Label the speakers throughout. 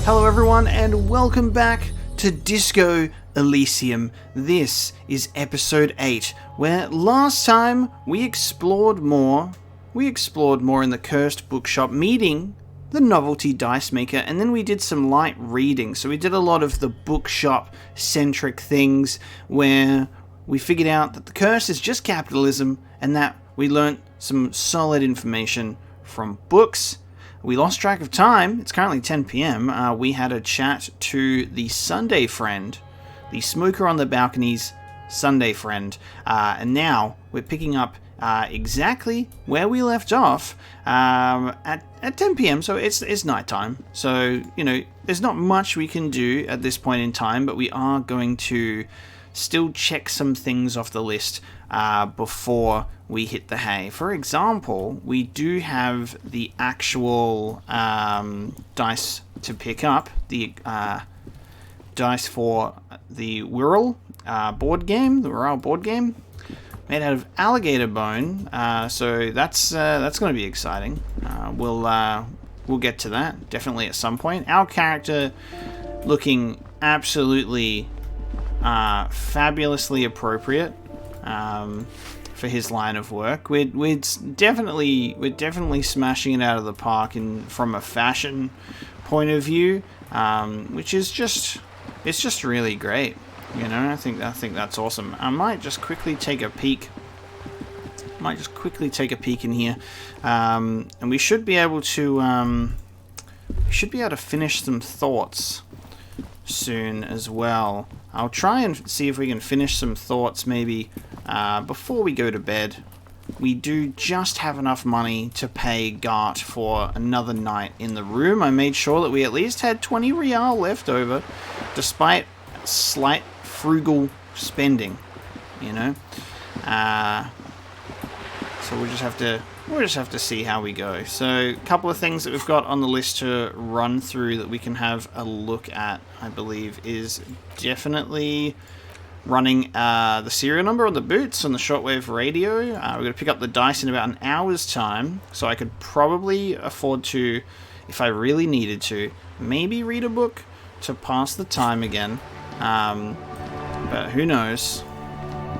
Speaker 1: Hello everyone and welcome back to Disco Elysium. This is episode 8, where last time we explored more in the cursed bookshop, meeting the novelty dice maker, and then we did some light reading. So we did a lot of the bookshop centric things where we figured out that the curse is just capitalism and that we learnt some solid information from books. We lost track of time. It's currently 10 p.m. We had a chat to the Sunday friend, the smoker on the balcony's Sunday friend, and now we're picking up exactly where we left off at 10 p.m. So it's nighttime. So, you know, there's not much we can do at this point in time, but we are going to still check some things off the list before we hit the hay. For example, we do have the actual dice to pick up, the dice for the Wirral board game, the Wirral board game, made out of alligator bone. So that's going to be exciting. We'll get to that definitely at some point. Our character looking absolutely fabulously appropriate for his line of work. We're definitely smashing it out of the park from a fashion point of view, which is just really great. You know, I think that's awesome. I might just quickly take a peek. In here, and we should be able to finish some thoughts soon as well. I'll try and see if we can finish some thoughts maybe before we go to bed. We do just have enough money to pay Gart for another night in the room. I made sure that we at least had 20 real left over, despite slight frugal spending, you know. So we'll just have to see how we go. So a couple of things that we've got on the list to run through that we can have a look at, I believe, is definitely running the serial number on the boots on the shortwave radio. We're going to pick up the dice in about an hour's time, so I could probably afford to, if I really needed to, maybe read a book to pass the time again. But who knows?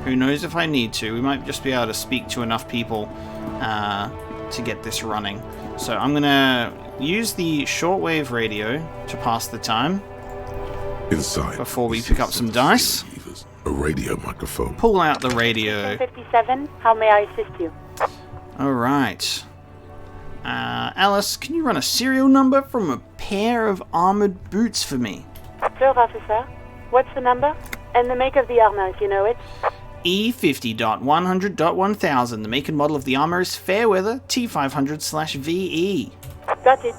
Speaker 1: Who knows if I need to? We might just be able to speak to enough people to get this running. So I'm going to use the shortwave radio to pass the time.
Speaker 2: Inside,
Speaker 1: before we pick up some dice.
Speaker 2: A radio microphone.
Speaker 1: Pull out the radio.
Speaker 3: 57, how may I assist you?
Speaker 1: Alright. Alice, can you run a serial number from a pair of armored boots for me?
Speaker 3: Sure, officer. What's the number? And the make of the armor, if you know it.
Speaker 1: E50.100.1000. The make and model of the armor is Fairweather T500/VE.
Speaker 3: Got it.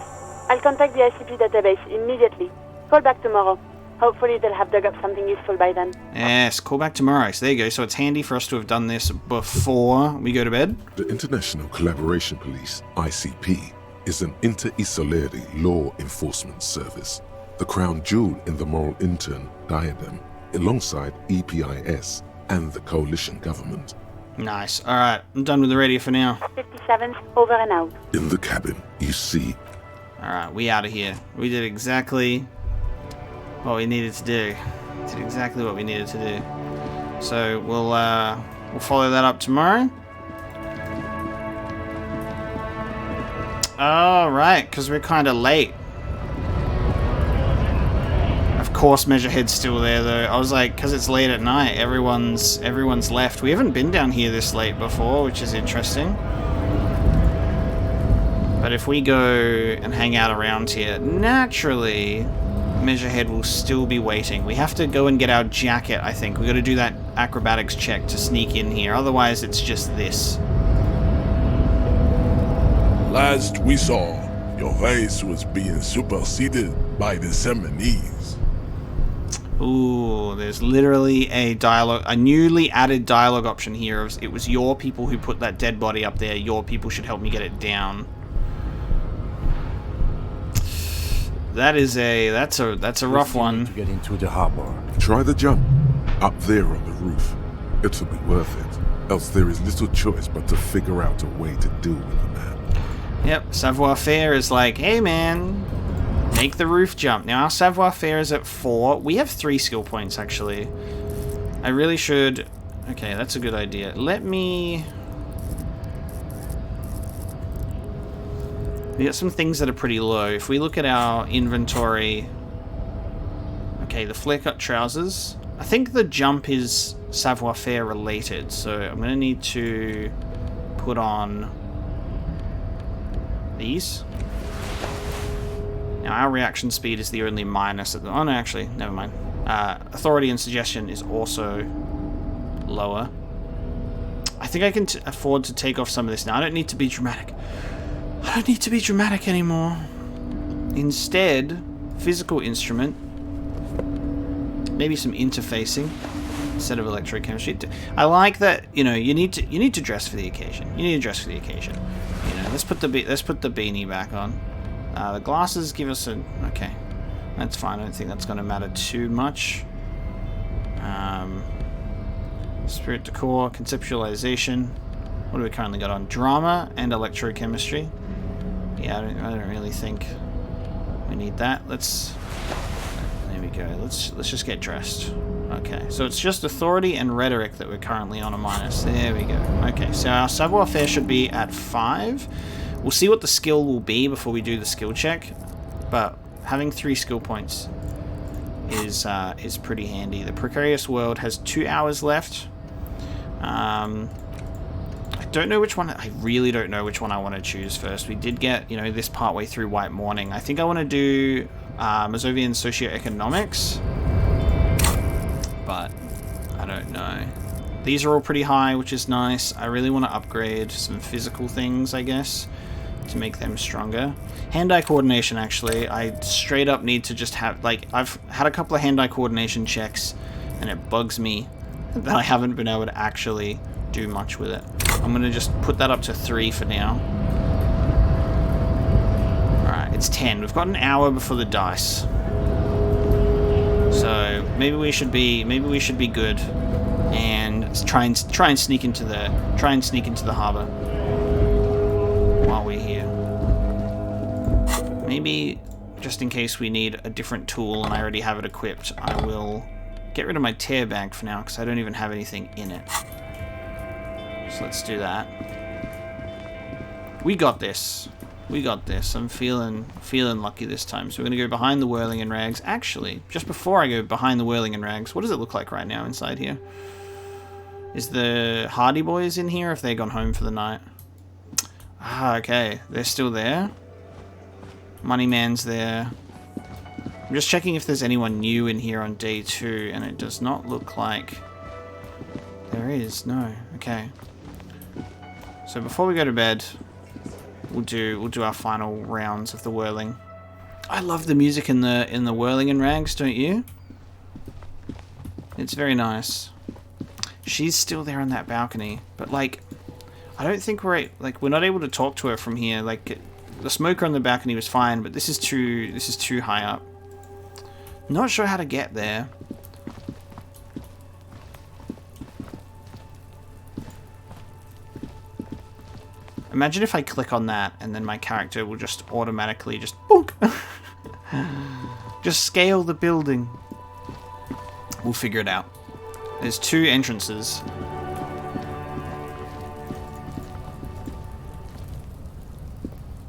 Speaker 3: I'll contact the ICP database immediately. Call back tomorrow. Hopefully they'll have dug up something useful by then.
Speaker 1: Yes, call back tomorrow. So there you go. So it's handy for us to have done this before we go to bed.
Speaker 2: The International Collaboration Police, ICP, is an inter-Isoleri law enforcement service. The crown jewel in the moral intern diadem, alongside EPIS and the coalition government.
Speaker 1: Nice. Alright, I'm done with the radio for now.
Speaker 3: 57, over and out.
Speaker 2: In the cabin, you see.
Speaker 1: Alright, we out of here. We did exactly what we needed to do. So we'll follow that up tomorrow. Alright, because we're kind of late. Of course, Measurehead's still there, though. I was like, because it's late at night, everyone's left. We haven't been down here this late before, which is interesting. But if we go and hang out around here, naturally, Measurehead will still be waiting. We have to go and get our jacket, I think. We've got to do that acrobatics check to sneak in here. Otherwise, it's just this.
Speaker 4: Last we saw, your race was being superseded by the Seminese.
Speaker 1: Ooh, there's literally a newly added dialogue option here. It was your people who put that dead body up there. Your people should help me get it down. That's a rough one.
Speaker 5: To get into the harbor.
Speaker 2: Try the jump. Up there on the roof. It'll be worth it. Else there is little choice but to figure out a way to deal with the man.
Speaker 1: Yep, savoir-faire is like, hey man, Make the roof jump. Now, our savoir-faire is at 4. We have 3 skill points, actually. I really should... Okay, that's a good idea. Let me... We got some things that are pretty low. If we look at our inventory... Okay, the flare-cut trousers. I think the jump is savoir-faire related, so I'm going to need to put on these. Now, our reaction speed is the only minus at the... Oh, no, actually, never mind. Authority and suggestion is also lower. I think I can afford to take off some of this now. I don't need to be dramatic. I don't need to be dramatic anymore. Instead, physical instrument. Maybe some interfacing instead of electrochemistry. I like that, you know, you need to dress for the occasion. You need to dress for the occasion. You know, let's put the beanie back on. The glasses give us a... Okay. That's fine. I don't think that's going to matter too much. Spirit decor, conceptualization. What do we currently got on? Drama and electrochemistry. Yeah, I don't really think we need that. There we go. Let's just get dressed. Okay, so it's just authority and rhetoric that we're currently on a minus. There we go. Okay, so our savoir-faire should be at 5. We'll see what the skill will be before we do the skill check, but having 3 skill points is pretty handy. The precarious world has 2 hours left. I don't know which one. I really don't know which one I want to choose first. We did get, you know, this partway through White Morning. I think I want to do Mazovian socioeconomics, but I don't know. These are all pretty high, which is nice. I really want to upgrade some physical things, I guess, to make them stronger. Hand-eye coordination, actually, I straight up need to just have, like, I've had a couple of hand-eye coordination checks, and it bugs me that I haven't been able to actually do much with it. I'm going to just put that up to 3 for now. Alright, it's 10. We've got an hour before the dice. So maybe we should be good and try and sneak into the harbor while we're here. Maybe just in case we need a different tool and I already have it equipped, I will get rid of my tear bag for now because I don't even have anything in it. So let's do that. We got this. We got this. I'm feeling lucky this time. So we're going to go behind the whirling and rags. Actually, just before I go behind the whirling and rags, what does it look like right now inside here? Is the Hardy Boys in here? Or have they gone home for the night? Ah, okay. They're still there. Moneyman's there. I'm just checking if there's anyone new in here on day 2, and it does not look like there is. No. Okay. So before we go to bed, we'll do our final rounds of the whirling. I love the music in the whirling and rags, don't you? It's very nice. She's still there on that balcony, but like, I don't think we're not able to talk to her from here. Like, the smoker on the balcony was fine, but this is too high up. Not sure how to get there. Imagine if I click on that and then my character will just automatically just boonk. Just scale the building. We'll figure it out. There's 2 entrances.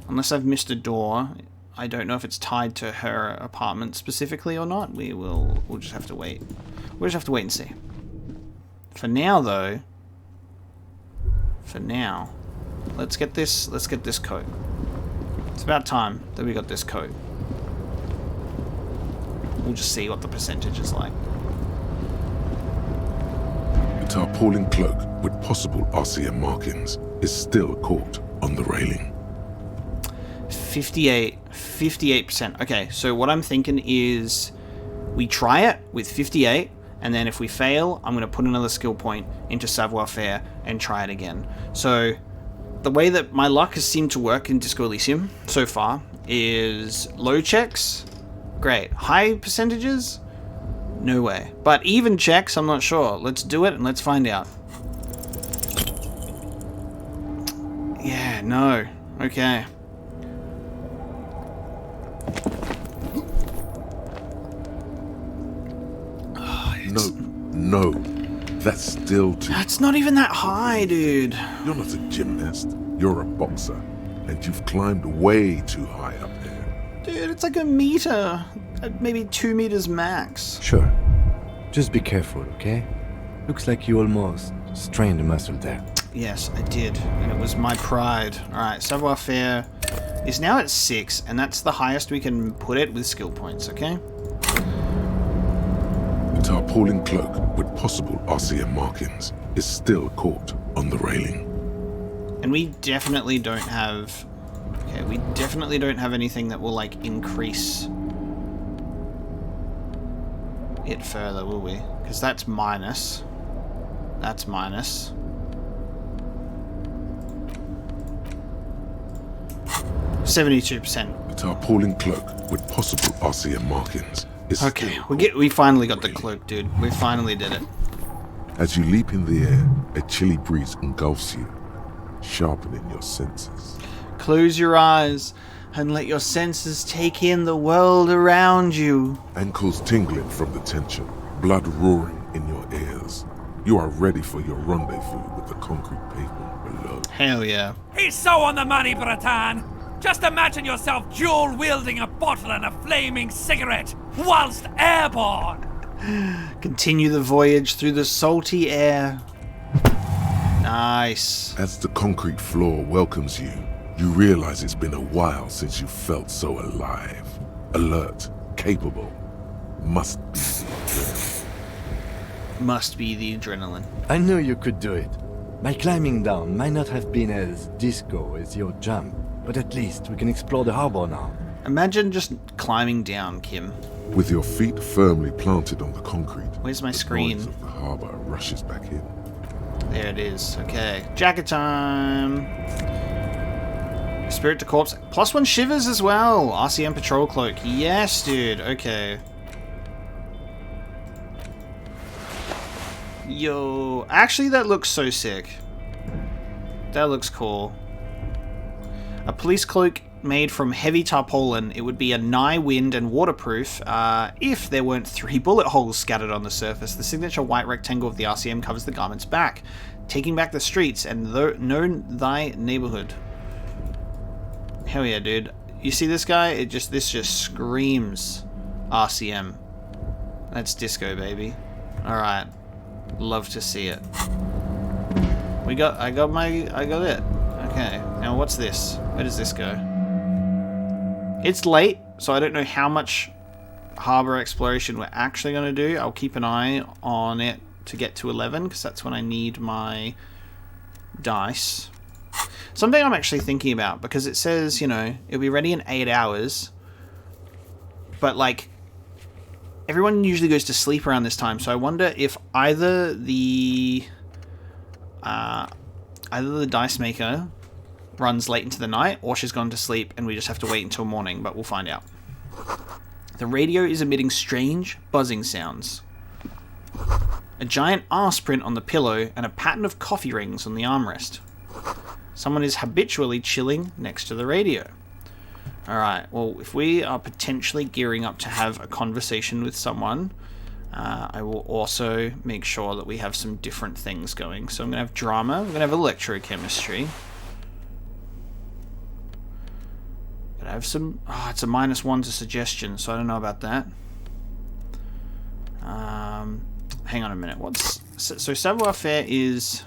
Speaker 1: Unless I've missed a door. I don't know if it's tied to her apartment specifically or not. We'll just have to wait. We'll just have to wait and see. For now though. Let's get this coat. It's about time that we got this coat. We'll just see what the percentage is like.
Speaker 2: The tarpaulin cloak with possible RCM markings is still caught on the railing. 58%. Okay, so what I'm thinking is we try it with 58, and then if we fail, I'm going to put another skill point into savoir-faire and try it again. So the way that my luck has seemed to work in Disco Elysium so far is low checks, great. High percentages, no way. But even checks, I'm not sure. Let's do it and let's find out. Yeah, no. Okay. no. That's still too...
Speaker 1: That's not even that high, dude.
Speaker 2: You're not a gymnast. You're a boxer. And you've climbed way too high up there.
Speaker 1: Dude, it's like a meter. Maybe 2 meters max.
Speaker 5: Sure. Just be careful, okay? Looks like you almost strained a muscle there.
Speaker 1: Yes, I did. And it was my pride. Alright, savoir-faire is now at 6, and that's the highest we can put it with skill points, okay?
Speaker 2: The tarpaulin cloak with possible RCM markings is still caught on the railing.
Speaker 1: And we definitely don't have... Okay, we definitely don't have anything that will, like, increase it further, will we? Because that's minus. That's minus. 72%.
Speaker 2: The tarpaulin cloak with possible RCM markings is
Speaker 1: Okay,
Speaker 2: still
Speaker 1: we finally got the cloak, dude. We finally did it.
Speaker 2: As you leap in the air, a chilly breeze engulfs you, sharpening your senses.
Speaker 1: Close your eyes and let your senses take in the world around you.
Speaker 2: Ankles tingling from the tension, blood roaring in your ears. You are ready for your rendezvous with the concrete pavement below.
Speaker 1: Hell yeah.
Speaker 6: He's so on the money, Bratan! Just imagine yourself dual-wielding a bottle and a flaming cigarette whilst airborne!
Speaker 1: Continue the voyage through the salty air. Nice.
Speaker 2: As the concrete floor welcomes you, you realize it's been a while since you felt so alive, alert, capable. Must be the adrenaline.
Speaker 1: Must be the adrenaline.
Speaker 5: I knew you could do it. My climbing down might not have been as disco as your jump, but at least we can explore the harbor now.
Speaker 1: Imagine just climbing down, Kim.
Speaker 2: With your feet firmly planted on the concrete,
Speaker 1: Where's my
Speaker 2: the
Speaker 1: screen?
Speaker 2: noise of the harbor rushes back in.
Speaker 1: There it is. Okay. Jacket time. Spirit to corpse. +1 shivers as well. RCM patrol cloak. Yes, dude. Okay. Yo. Actually, that looks so sick. That looks cool. A police cloak made from heavy tarpaulin. It would be a nigh wind and waterproof if there weren't 3 bullet holes scattered on the surface. The signature white rectangle of the RCM covers the garment's back, taking back the streets and know thy neighborhood. Hell yeah, dude. You see this guy? This just screams RCM. That's disco, baby. Alright. Love to see it. I got it. Okay. Now what's this? Where does this go? It's late, so I don't know how much harbor exploration we're actually going to do. I'll keep an eye on it to get to 11, because that's when I need my dice. Something I'm actually thinking about, because it says, you know, it'll be ready in 8 hours, but like, everyone usually goes to sleep around this time, so I wonder if either the dice maker runs late into the night, or she's gone to sleep and we just have to wait until morning, but we'll find out. The radio is emitting strange buzzing sounds. A giant arse print on the pillow and a pattern of coffee rings on the armrest. Someone is habitually chilling next to the radio. Alright, well, if we are potentially gearing up to have a conversation with someone, I will also make sure that we have some different things going. So I'm going to have drama, I'm going to have electrochemistry. I have some... Oh, it's a -1 to suggestion, so I don't know about that. Hang on a minute. So savoir-faire is...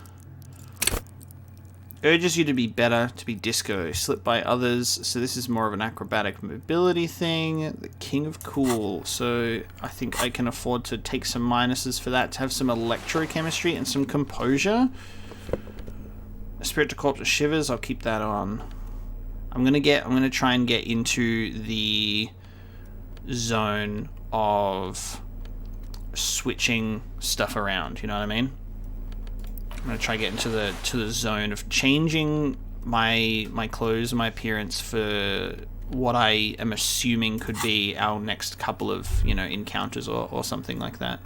Speaker 1: Urges you to be better, to be disco. Slipped by others. So this is more of an acrobatic mobility thing. The King of Cool. So I think I can afford to take some minuses for that. To have some electrochemistry and some composure. A spirit to corpse of shivers. I'll keep that on. I'm gonna try and get into the zone of switching stuff around, you know what I mean? I'm gonna try to get into the zone of changing my clothes and my appearance for what I am assuming could be our next couple of, you know, encounters or something like that.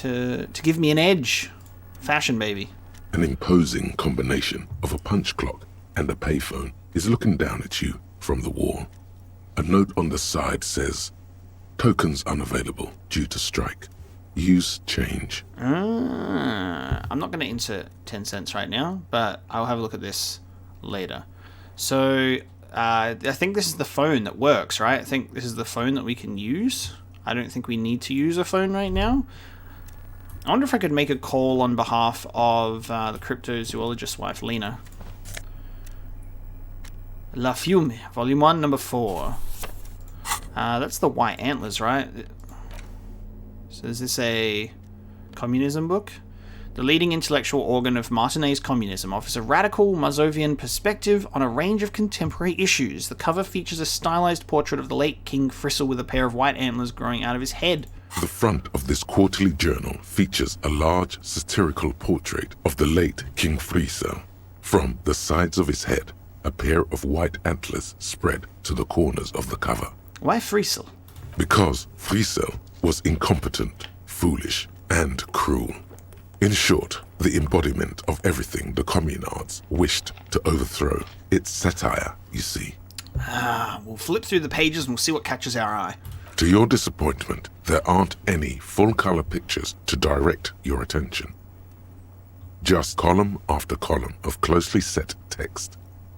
Speaker 1: To give me an edge. Fashion, baby.
Speaker 2: An imposing combination of a punch clock and a payphone is looking down at you from the wall. A note on the side says, "Tokens unavailable due to strike. use change.
Speaker 1: I'm not going to insert 10 cents right now, but I'll have a look at this later. So, I think this is the phone that works, right? I think this is the phone that we can use. I don't think we need to use a phone right now. I wonder if I could make a call on behalf of the cryptozoologist's wife, Lena. La Fume, Volume 1, Number 4. That's the White Antlers, right? So is this a communism book? The leading intellectual organ of Martinez communism offers a radical Mazovian perspective on a range of contemporary issues. The cover features a stylized portrait of the late King Fristle with a pair of white antlers growing out of his head.
Speaker 2: The front of this quarterly journal features a large satirical portrait of the late King Fristle. From the sides of his head, a pair of white antlers spread to the corners of the cover.
Speaker 1: Why Fristle?
Speaker 2: Because Fristle was incompetent, foolish, and cruel. In short, the embodiment of everything the communards wished to overthrow. It's satire, you see.
Speaker 1: We'll flip through the pages and we'll see what catches our eye.
Speaker 2: To your disappointment, there aren't any full-color pictures to direct your attention. Just column after column of closely set text,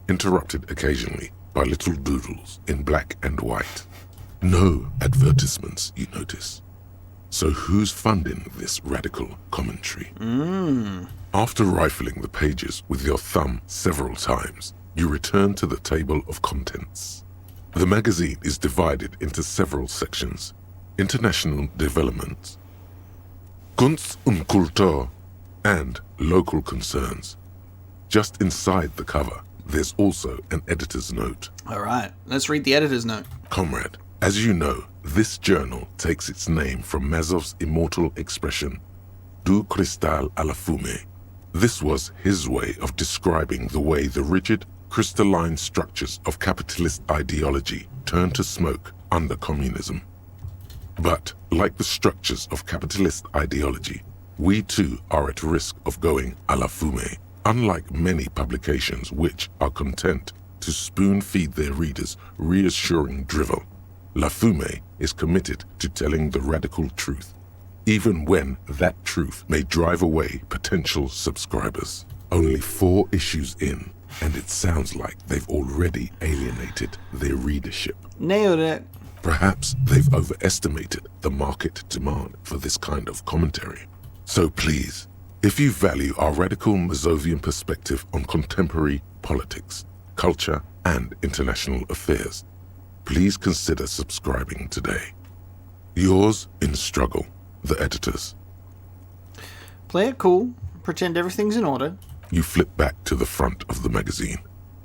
Speaker 2: interrupted occasionally by little doodles in black and white. No advertisements, you notice. So who's funding this radical commentary? After rifling the pages with your thumb several times, you return to the table of contents. The magazine is divided into several sections: international developments, Kunst und Kultur, and local concerns. Just inside the cover, there's also an editor's note.
Speaker 1: All right, let's read the editor's note.
Speaker 2: Comrade, as you know, this journal takes its name from Mazov's immortal expression, du cristal à la fumée. This was his way of describing the way the rigid, crystalline structures of capitalist ideology turn to smoke under communism. But, like the structures of capitalist ideology, we too are at risk of going à la fumée, unlike many publications which are content to spoon-feed their readers reassuring drivel. La Fumée is committed to telling the radical truth, even when that truth may drive away potential subscribers. Only 4 issues in, and it sounds like they've already alienated their readership.
Speaker 1: Nailed it.
Speaker 2: Perhaps they've overestimated the market demand for this kind of commentary. So please, if you value our radical Mazovian perspective on contemporary politics, culture, and international affairs, please consider subscribing today. Yours in struggle, the editors.
Speaker 1: Play it cool. Pretend everything's in order.
Speaker 2: You flip back to the front of the magazine.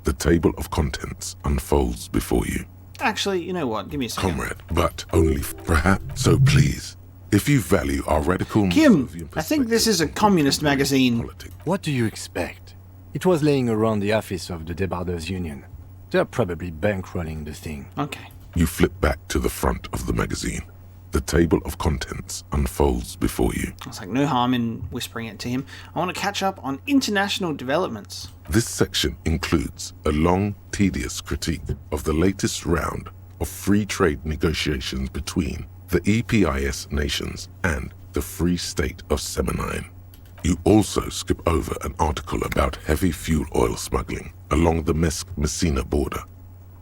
Speaker 2: The table of contents unfolds before you.
Speaker 1: Actually, you know what? Give me a second.
Speaker 2: Comrade, but only perhaps. So please, if you value our radical
Speaker 1: Kim,
Speaker 2: Mazovian
Speaker 1: I think this
Speaker 2: perspective
Speaker 1: is a communist
Speaker 2: on
Speaker 1: magazine.
Speaker 2: politics,
Speaker 5: What do you expect? It was laying around the office of the Debarders Union. They're probably bankrolling the thing.
Speaker 1: Okay.
Speaker 2: you flip back to the front of the magazine. The table of contents unfolds before you.
Speaker 1: It's like no harm in whispering it to him. I want to catch up on international developments.
Speaker 2: This section includes a long, tedious critique of the latest round of free trade negotiations between the EPIS nations and the Free State of Semenine. You also skip over an article about heavy fuel oil smuggling along the Messina border,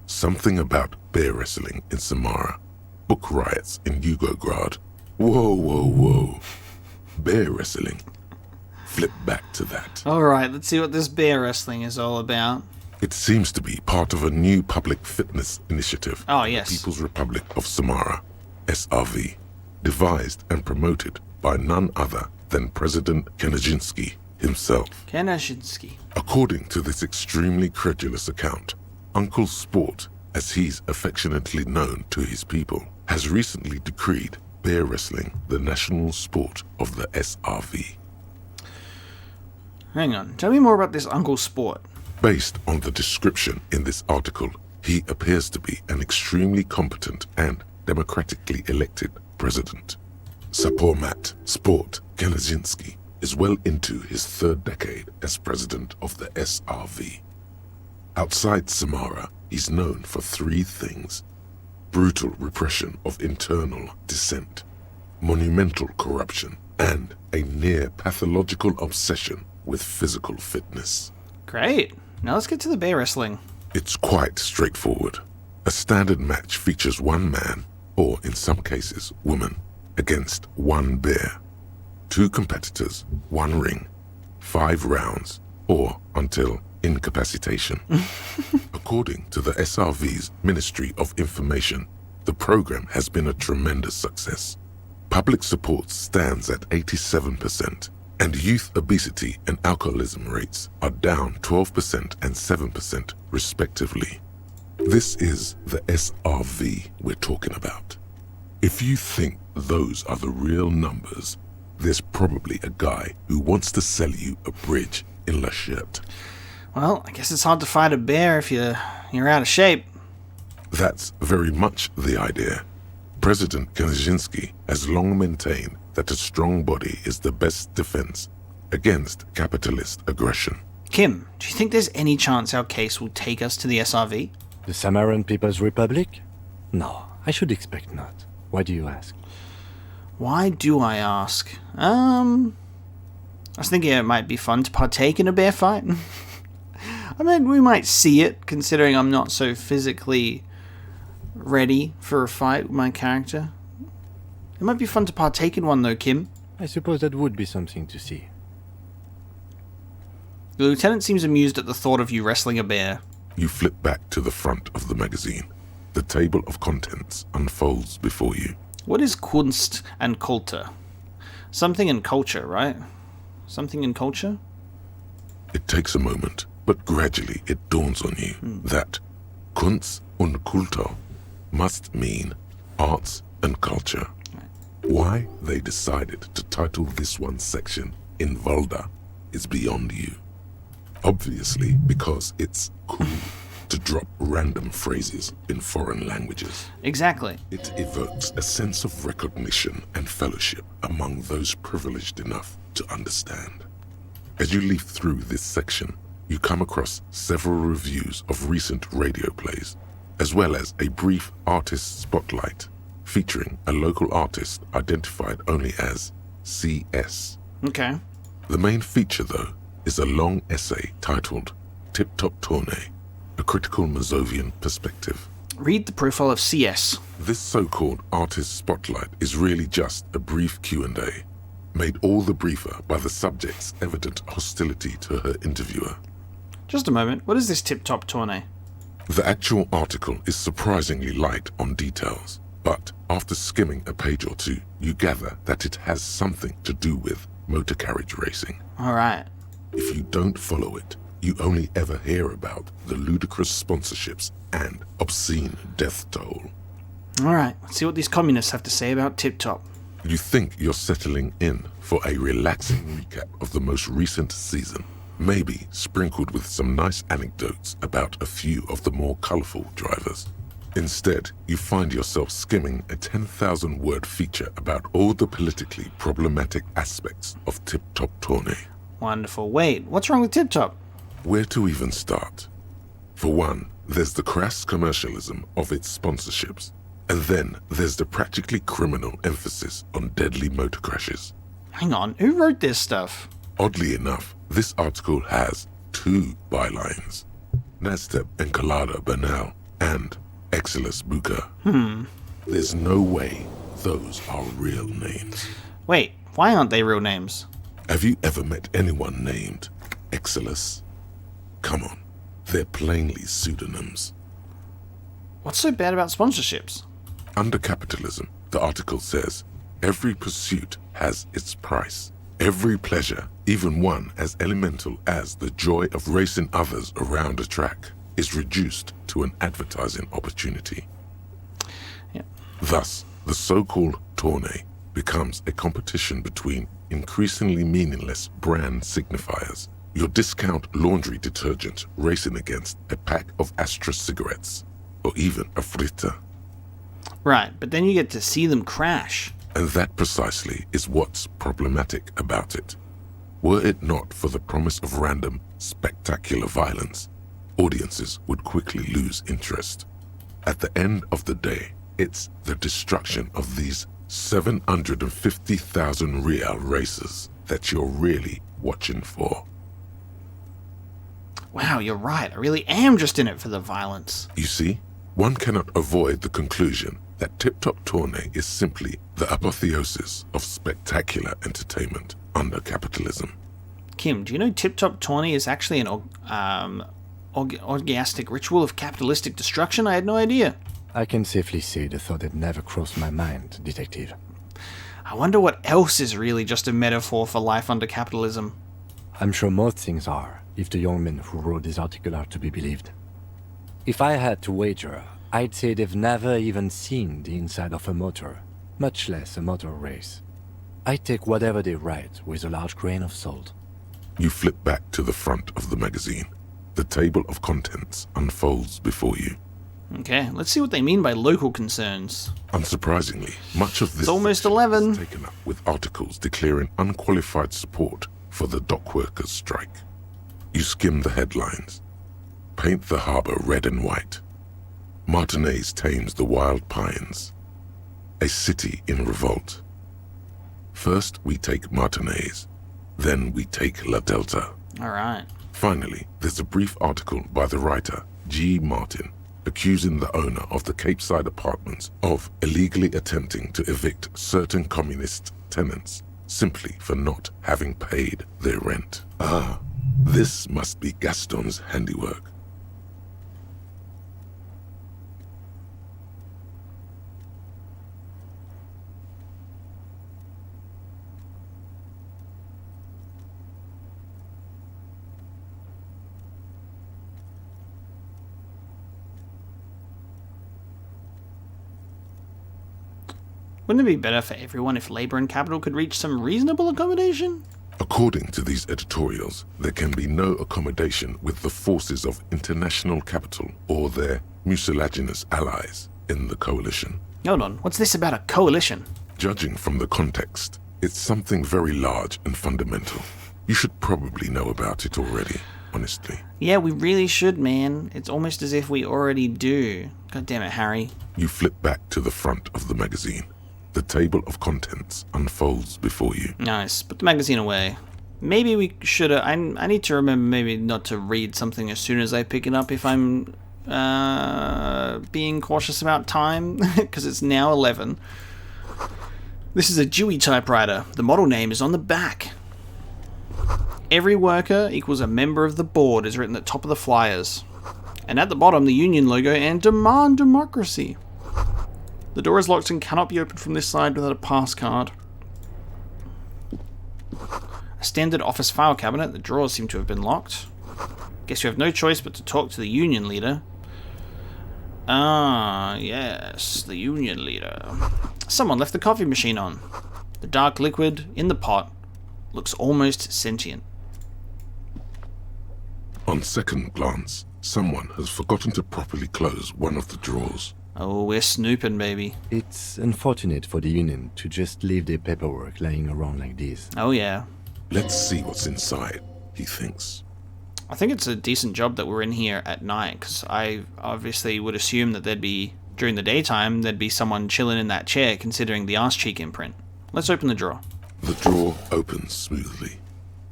Speaker 2: something about bear wrestling in Samara, book riots in Yugograd. Whoa. Bear wrestling. Flip back to that.
Speaker 1: Alright, let's see what this bear wrestling is all about.
Speaker 2: It seems to be part of a new public fitness initiative.
Speaker 1: Oh,
Speaker 2: of
Speaker 1: yes.
Speaker 2: the People's Republic of Samara, SRV, devised and promoted by none other than President Kenajinsky himself.
Speaker 1: Kanashinsky.
Speaker 2: According to this extremely credulous account, Uncle Sport, as he's affectionately known to his people, has recently decreed bear wrestling the national sport of the SRV.
Speaker 1: Hang on, tell me more about this Uncle Sport.
Speaker 2: Based on the description in this article, he appears to be an extremely competent and democratically elected president. Sapormat Sport Kenajinsky is well into his third decade as president of the SRV. Outside Samara, he's known for three things: brutal repression of internal dissent, monumental corruption, and a near pathological obsession with physical fitness.
Speaker 1: Great. Now let's get to the bear wrestling.
Speaker 2: It's quite straightforward. A standard match features one man, or in some cases woman, against one bear. 2 competitors, 1 ring, 5 rounds, or until incapacitation. According to the SRV's Ministry of Information, the program has been a tremendous success. Public support stands at 87%, and youth obesity and alcoholism rates are down 12% and 7% respectively. This is the SRV we're talking about. If you think those are the real numbers, there's probably a guy who wants to sell you a bridge in La Shirt.
Speaker 1: Well, I guess it's hard to fight a bear if you're out of shape.
Speaker 2: That's very much the idea. President Kaczynski has long maintained that a strong body is the best defense against capitalist aggression.
Speaker 1: Kim, do you think there's any chance our case will take us to the SRV?
Speaker 5: The Samaran People's Republic? No, I should expect not. Why do you ask?
Speaker 1: Why do I ask? I was thinking it might be fun to partake in a bear fight. I mean, we might see it, considering I'm not so physically ready for a fight with my character. It might be fun to partake in one though, Kim.
Speaker 5: I suppose that would be something to see.
Speaker 1: The lieutenant seems amused at the thought of you wrestling a bear.
Speaker 2: You flip back to the front of the magazine. The table of contents unfolds before you.
Speaker 1: What is Kunst and Kultur? Something in culture, right? Something in culture?
Speaker 2: It takes a moment, but gradually it dawns on you that Kunst und Kultur must mean arts and culture. Why they decided to title this one section in Volda is beyond you. Obviously because it's cool to drop random phrases in foreign languages.
Speaker 1: Exactly.
Speaker 2: It evokes a sense of recognition and fellowship among those privileged enough to understand. As you leaf through this section, you come across several reviews of recent radio plays, as well as a brief artist spotlight featuring a local artist identified only as CS.
Speaker 1: Okay.
Speaker 2: The main feature, though, is a long essay titled Tip Top Tournée, a critical Mazovian perspective.
Speaker 1: Read the profile of CS.
Speaker 2: This so-called artist spotlight is really just a brief Q&A, made all the briefer by the subject's evident hostility to her interviewer.
Speaker 1: Just a moment, what is this tip-top tournée?
Speaker 2: The actual article is surprisingly light on details, but after skimming a page or two, you gather that it has something to do with motor carriage racing.
Speaker 1: Alright.
Speaker 2: If you don't follow it, you only ever hear about the ludicrous sponsorships and obscene death toll.
Speaker 1: Alright, let's see what these communists have to say about Tip Top.
Speaker 2: You think you're settling in for a relaxing recap of the most recent season, maybe sprinkled with some nice anecdotes about a few of the more colorful drivers. Instead, you find yourself skimming a 10,000-word feature about all the politically problematic aspects of Tip Top Tournée.
Speaker 1: Wonderful. Wait, what's wrong with Tip Top?
Speaker 2: Where to even start? For one, there's the crass commercialism of its sponsorships, and then there's the practically criminal emphasis on deadly motor crashes.
Speaker 1: Hang on, who wrote this stuff?
Speaker 2: Oddly enough, this article has 2 bylines: Nastep Encolada Bernal and Exilus Buka. There's no way those are real names.
Speaker 1: Wait, why aren't they real names?
Speaker 2: Have you ever met anyone named Exilus? Come on, they're plainly pseudonyms.
Speaker 1: What's so bad about sponsorships?
Speaker 2: Under capitalism, the article says, every pursuit has its price. Every pleasure, even one as elemental as the joy of racing others around a track, is reduced to an advertising opportunity.
Speaker 1: Yeah.
Speaker 2: Thus, the so-called tournée becomes a competition between increasingly meaningless brand signifiers. Your discount laundry detergent racing against a pack of Astra cigarettes, or even a Frita.
Speaker 1: Right, but then you get to see them crash.
Speaker 2: And that precisely is what's problematic about it. Were it not for the promise of random, spectacular violence, audiences would quickly lose interest. At the end of the day, it's the destruction of these 750,000 real racers that you're really watching for.
Speaker 1: Wow, you're right. I really am just in it for the violence.
Speaker 2: You see, one cannot avoid the conclusion that Tip Top Tourney is simply the apotheosis of spectacular entertainment under capitalism.
Speaker 1: Kim, do you know Tip Top Tawny is actually an orgiastic ritual of capitalistic destruction? I had no idea.
Speaker 5: I can safely say the thought had never crossed my mind, Detective.
Speaker 1: I wonder what else is really just a metaphor for life under capitalism.
Speaker 5: I'm sure most things are, if the young men who wrote this article are to be believed. If I had to wager, I'd say they've never even seen the inside of a motor, much less a motor race. I take whatever they write with a large grain of salt.
Speaker 2: You flip back to the front of the magazine. The table of contents unfolds before you.
Speaker 1: Okay, let's see what they mean by local concerns.
Speaker 2: Unsurprisingly, much of this
Speaker 1: It's almost
Speaker 2: section
Speaker 1: 11.
Speaker 2: is taken up with articles declaring unqualified support for the dock workers' strike. You skim the headlines. Paint the harbor red and white. Martinez tames the wild pines. A city in revolt. First we take Martinez, then we take La Delta.
Speaker 1: Alright.
Speaker 2: Finally, there's a brief article by the writer, G. Martin, accusing the owner of the Cape Side apartments of illegally attempting to evict certain communist tenants simply for not having paid their rent. Ah, this must be Gaston's handiwork.
Speaker 1: Wouldn't it be better for everyone if labor and capital could reach some reasonable accommodation?
Speaker 2: According to these editorials, there can be no accommodation with the forces of international capital or their mucilaginous allies in the coalition.
Speaker 1: Hold on, what's this about a coalition?
Speaker 2: Judging from the context, it's something very large and fundamental. You should probably know about it already, honestly.
Speaker 1: Yeah, we really should, man. It's almost as if we already do. God damn it, Harry.
Speaker 2: You flip back to the front of the magazine. The table of contents unfolds before you.
Speaker 1: Nice. Put the magazine away. Maybe we should... I need to remember maybe not to read something as soon as I pick it up if I'm being cautious about time, because it's now 11. This is a Dewey typewriter. The model name is on the back. Every worker equals a member of the board is written at the top of the flyers. And at the bottom, the union logo and demand democracy. The door is locked and cannot be opened from this side without a pass card. A standard office file cabinet. The drawers seem to have been locked. Guess you have no choice but to talk to the union leader. Ah, yes, the union leader. Someone left the coffee machine on. The dark liquid in the pot looks almost sentient.
Speaker 2: On second glance, someone has forgotten to properly close one of the drawers.
Speaker 1: Oh, we're snooping, baby.
Speaker 5: It's unfortunate for the union to just leave their paperwork lying around like this.
Speaker 1: Oh, yeah.
Speaker 2: Let's see what's inside, he thinks.
Speaker 1: I think it's a decent job that we're in here at night, because I obviously would assume that there'd be, during the daytime, there'd be someone chilling in that chair, considering the arse cheek imprint. Let's open the drawer.
Speaker 2: The drawer opens smoothly.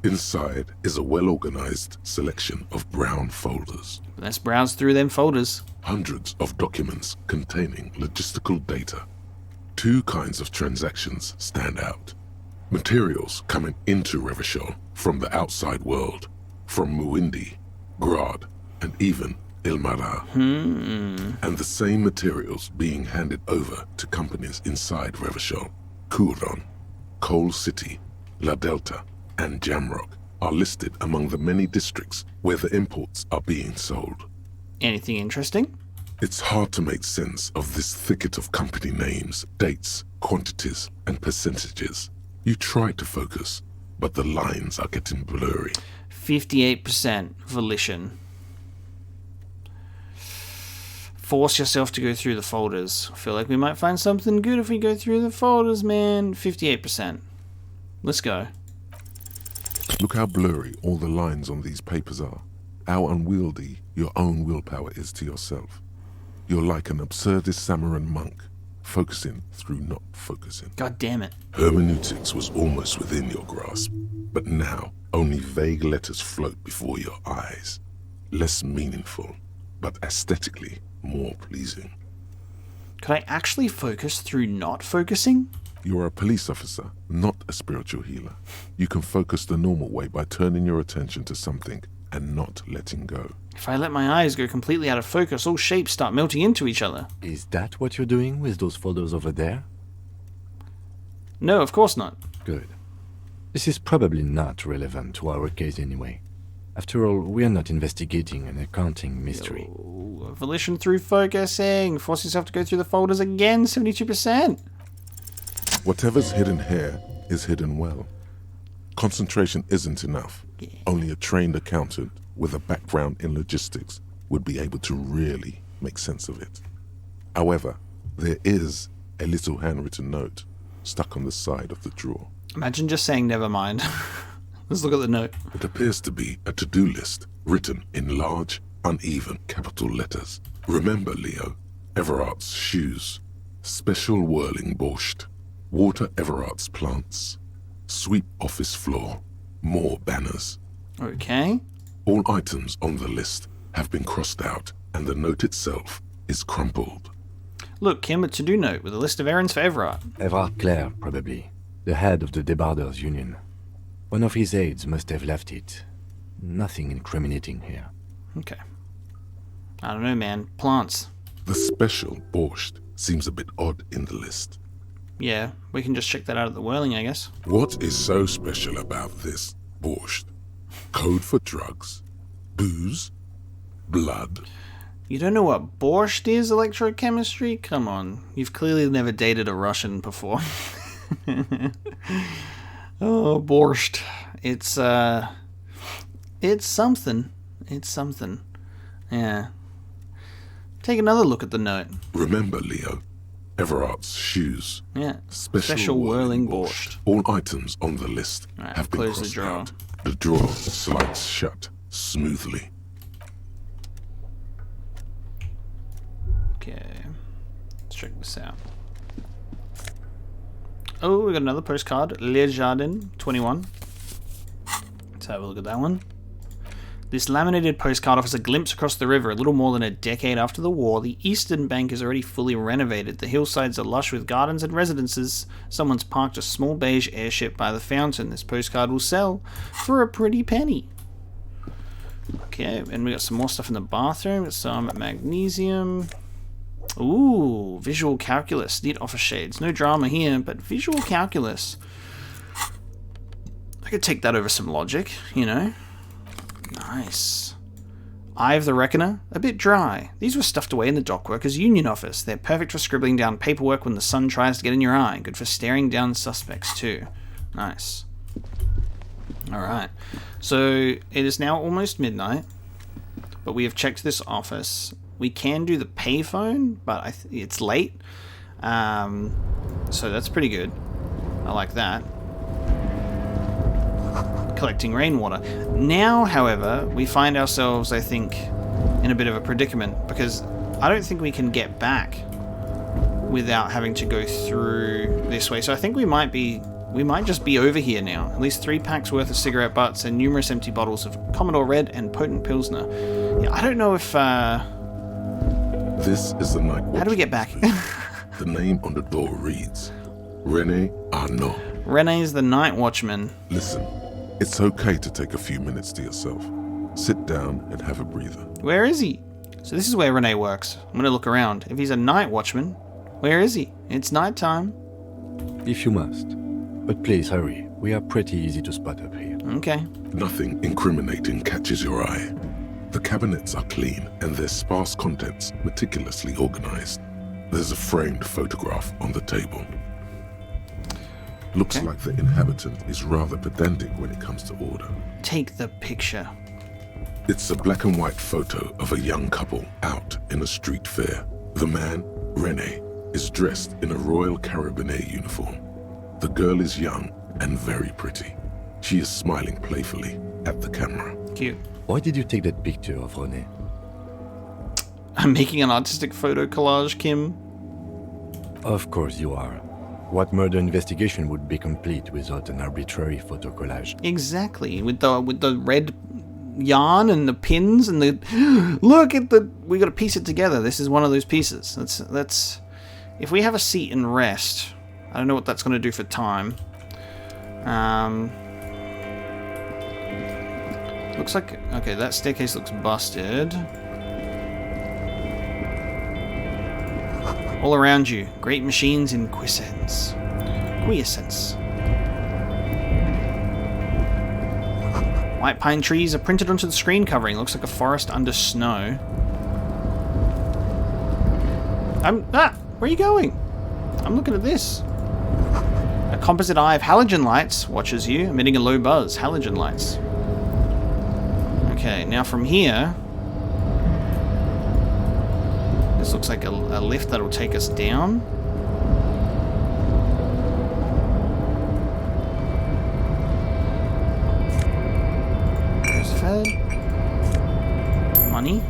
Speaker 2: Inside is a well-organized selection of brown folders.
Speaker 1: Let's browse through them folders.
Speaker 2: Hundreds of documents containing logistical data. Two kinds of transactions stand out. Materials coming into Revachol from the outside world, from Muindi, Grad, and even Ilmara. And the same materials being handed over to companies inside Revachol. Couron, Coal City, La Delta, and Jamrock are listed among the many districts where the imports are being sold.
Speaker 1: Anything interesting?
Speaker 2: It's hard to make sense of this thicket of company names, dates, quantities, and percentages. You try to focus, but the lines are getting blurry.
Speaker 1: 58% volition. Force yourself to go through the folders. I feel like we might find something good if we go through the folders, man. 58%. Let's go.
Speaker 2: Look how blurry all the lines on these papers are. How unwieldy your own willpower is to yourself. You're like an absurdist Samaran monk, focusing through not focusing.
Speaker 1: God damn it.
Speaker 2: Hermeneutics was almost within your grasp, but now only vague letters float before your eyes. Less meaningful, but aesthetically more pleasing.
Speaker 1: Could I actually focus through not focusing?
Speaker 2: You are a police officer, not a spiritual healer. You can focus the normal way by turning your attention to something and not letting go.
Speaker 1: If I let my eyes go completely out of focus, all shapes start melting into each other.
Speaker 5: Is that what you're doing with those photos over there?
Speaker 1: No, of course not.
Speaker 5: Good. This is probably not relevant to our case anyway. After all, we're not investigating an accounting mystery.
Speaker 1: Oh, volition through focusing. Force yourself to go through the folders again, 72%.
Speaker 2: Whatever's hidden here is hidden well. Concentration isn't enough. Only a trained accountant with a background in logistics would be able to really make sense of it. However, there is a little handwritten note stuck on the side of the drawer.
Speaker 1: Imagine just saying never mind. Let's look at the note.
Speaker 2: It appears to be a to-do list written in large, uneven capital letters. Remember, Leo, Everart's shoes, special whirling borscht, water Everart's plants, sweep office floor, more banners.
Speaker 1: Okay.
Speaker 2: All items on the list have been crossed out, and the note itself is crumpled.
Speaker 1: Look, Kim, a to-do note with a list of errands for Everard.
Speaker 5: Everard Clare, probably. The head of the Debarders Union. One of his aides must have left it. Nothing incriminating here.
Speaker 1: Okay. I don't know, man. Plants.
Speaker 2: The special borscht seems a bit odd in the list.
Speaker 1: Yeah, we can just check that out at the whirling, I guess.
Speaker 2: What is so special about this borscht? Code for drugs? Booze? Blood?
Speaker 1: You don't know what borscht is, electrochemistry? Come on. You've clearly never dated a Russian before. Oh, borscht. It's something. It's something. Yeah. Take another look at the note.
Speaker 2: Remember, Leo, Everart's shoes.
Speaker 1: Yeah.
Speaker 2: Special
Speaker 1: whirling borscht.
Speaker 2: All items on the list
Speaker 1: Right,
Speaker 2: have been
Speaker 1: close the
Speaker 2: crossed
Speaker 1: drawer.
Speaker 2: out. The drawer slides shut smoothly.
Speaker 1: Okay. Let's check this out. Oh, we got another postcard. Le Jardin 21. Let's have a look at that one. This laminated postcard offers a glimpse across the river. A little more than a decade after the war, the eastern bank is already fully renovated. The hillsides are lush with gardens and residences. Someone's parked a small beige airship by the fountain. This postcard will sell for a pretty penny. Okay, and we got some more stuff in the bathroom. Got some magnesium. Ooh, visual calculus. Need offer shades. No drama here, but visual calculus. I could take that over some logic, you know. Nice. Eye of the Reckoner, a bit dry. These were stuffed away in the dockworkers' union office. They're perfect for scribbling down paperwork when the sun tries to get in your eye. Good for staring down suspects too. Nice. Alright. So, it is now almost midnight, but we have checked this office. We can do the payphone, but it's late. So that's pretty good. I like that. Collecting rainwater. Now, however, we find ourselves, I think, in a bit of a predicament, because I don't think we can get back without having to go through this way. So I think we might just be over here now. At least 3 packs worth of cigarette butts and numerous empty bottles of Commodore Red and potent Pilsner. Yeah, I don't know if...
Speaker 2: This is the night watch.
Speaker 1: How do we get back?
Speaker 2: The name on the door reads, René Arnaud.
Speaker 1: René's the night watchman.
Speaker 2: Listen, it's okay to take a few minutes to yourself. Sit down and have a breather.
Speaker 1: Where is he? So this is where René works. I'm going to look around. If he's a night watchman, where is he? It's nighttime.
Speaker 5: If you must. But please hurry. We are pretty easy to spot up here.
Speaker 1: Okay.
Speaker 2: Nothing incriminating catches your eye. The cabinets are clean and their sparse contents meticulously organized. There's a framed photograph on the table. Looks like the inhabitant is rather pedantic when it comes to order.
Speaker 1: Take the picture.
Speaker 2: It's a black and white photo of a young couple out in a street fair. The man, René, is dressed in a Royal Carabinier uniform. The girl is young and very pretty. She is smiling playfully at the camera.
Speaker 1: Cute.
Speaker 5: Why did you take that picture of René?
Speaker 1: I'm making an artistic photo collage, Kim.
Speaker 5: Of course you are. What murder investigation would be complete without an arbitrary photo collage?
Speaker 1: Exactly. With the red yarn and the pins and the look at the we got to piece it together. This is one of those pieces. That's if we have a seat and rest. I don't know what that's going to do for time. Looks like okay, that staircase looks busted. All around you, great machines in quiescence. White pine trees are printed onto the screen covering. Looks like a forest under snow. Where are you going? I'm looking at this. A composite eye of halogen lights watches you, emitting a low buzz. Halogen lights. Okay, now from here... This looks like a lift that'll take us down. There's fed. Money.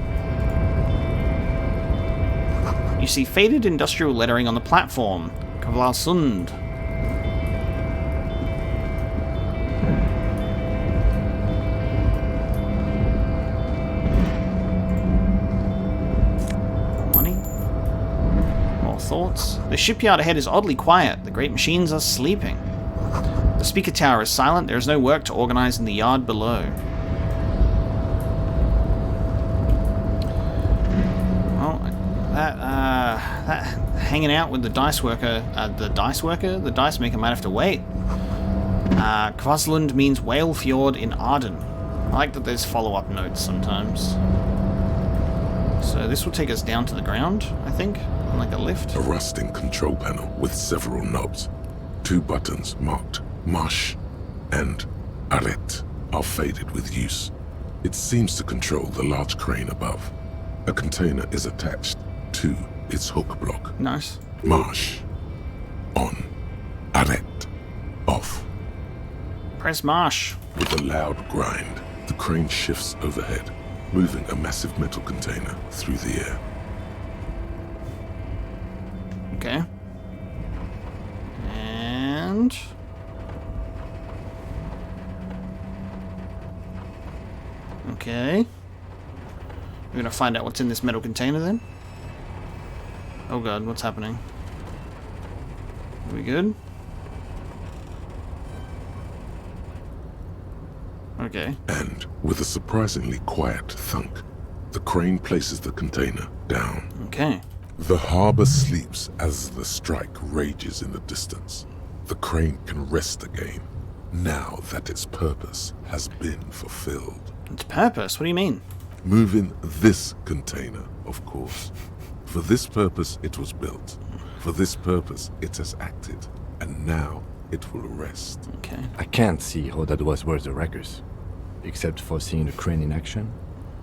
Speaker 1: You see faded industrial lettering on the platform. Kvalsund. Thoughts? The shipyard ahead is oddly quiet. The great machines are sleeping. The speaker tower is silent. There is no work to organize in the yard below. Well, that hanging out with the dice worker, the dice maker might have to wait. Kvaslund means Whale Fjord in Arden. I like that there's follow-up notes sometimes. So this will take us down to the ground, I think. Like a lift.
Speaker 2: A rusting control panel with several knobs. 2 buttons marked Marsh and Arret are faded with use. It seems to control the large crane above. A container is attached to its hook block.
Speaker 1: Nice.
Speaker 2: Marsh. On. Arret. Off.
Speaker 1: Press Marsh.
Speaker 2: With a loud grind, the crane shifts overhead, moving a massive metal container through the air.
Speaker 1: Okay. And... Okay. We're gonna find out what's in this metal container then. Oh god, what's happening? Are we good? Okay.
Speaker 2: And with a surprisingly quiet thunk, the crane places the container down.
Speaker 1: Okay.
Speaker 2: The harbor sleeps as the strike rages in the distance. The crane can rest again, now that its purpose has been fulfilled.
Speaker 1: Its purpose? What do you mean?
Speaker 2: Moving this container, of course. For this purpose it was built. For this purpose it has acted. And now it will rest.
Speaker 1: Okay.
Speaker 5: I can't see how that was worth the wreckers, except for seeing the crane in action,